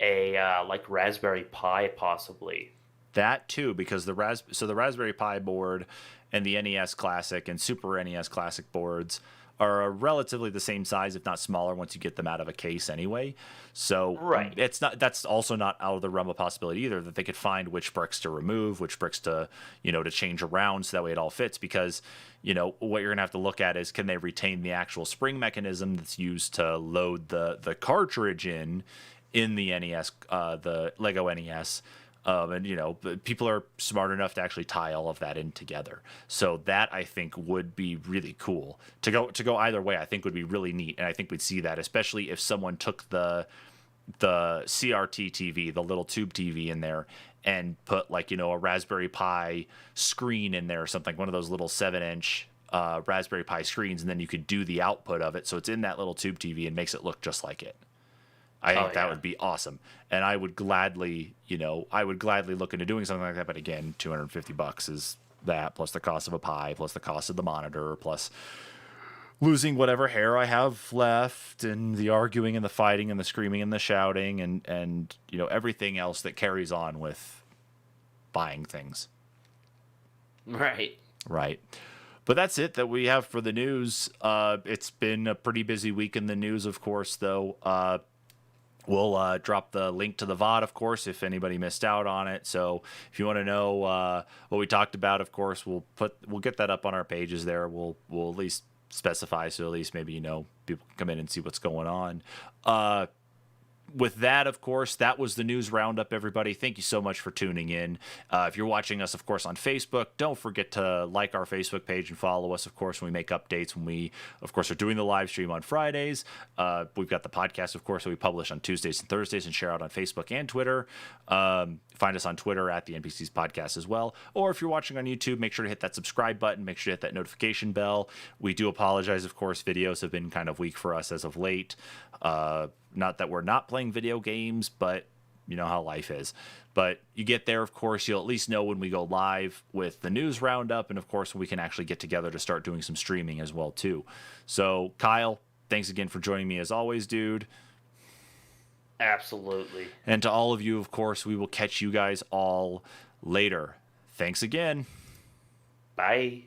a like Raspberry Pi possibly. That too, because the Raspberry Pi board and the NES Classic and Super NES Classic boards are relatively the same size, if not smaller, once you get them out of a case anyway. So right. That's also not out of the realm of possibility either, that they could find which bricks to remove, which bricks to to change around so that way it all fits. Because what you're gonna have to look at is, can they retain the actual spring mechanism that's used to load the cartridge in the NES, the Lego NES. And people are smart enough to actually tie all of that in together. So that I think would be really cool to go either way. I think would be really neat, and I think we'd see that, especially if someone took the CRT TV, the little tube TV in there, and put like a Raspberry Pi screen in there or something, one of those little 7-inch Raspberry Pi screens, and then you could do the output of it, so it's in that little tube TV and makes it look just like it. I think that would be awesome, and I would gladly look into doing something like that. But again, $250 is that, plus the cost of a Pi, plus the cost of the monitor, plus losing whatever hair I have left, and the arguing and the fighting and the screaming and the shouting and everything else that carries on with buying things. Right. But that's it that we have for the news. It's been a pretty busy week in the news, of course, though. We'll drop the link to the VOD, of course, if anybody missed out on it. So if you want to know what we talked about, of course, we'll get that up on our pages there. We'll at least specify, so at least maybe people can come in and see what's going on. With that, of course, that was the news roundup, everybody. Thank you so much for tuning in. If you're watching us, of course, on Facebook, don't forget to like our Facebook page and follow us, of course, when we make updates, when we, of course, are doing the live stream on Fridays. We've got the podcast, of course, that we publish on Tuesdays and Thursdays and share out on Facebook and Twitter. Find us on Twitter at the NPCs Podcast as well. Or if you're watching on YouTube, make sure to hit that subscribe button. Make sure to hit that notification bell. We do apologize, of course. Videos have been kind of weak for us as of late. Not that we're not playing video games, but you know how life is. But you get there, of course, you'll at least know when we go live with the news roundup, and of course we can actually get together to start doing some streaming as well too. So Kyle, thanks again for joining me as always, dude. Absolutely. And to all of you, of course, we will catch you guys all later. Thanks again. Bye.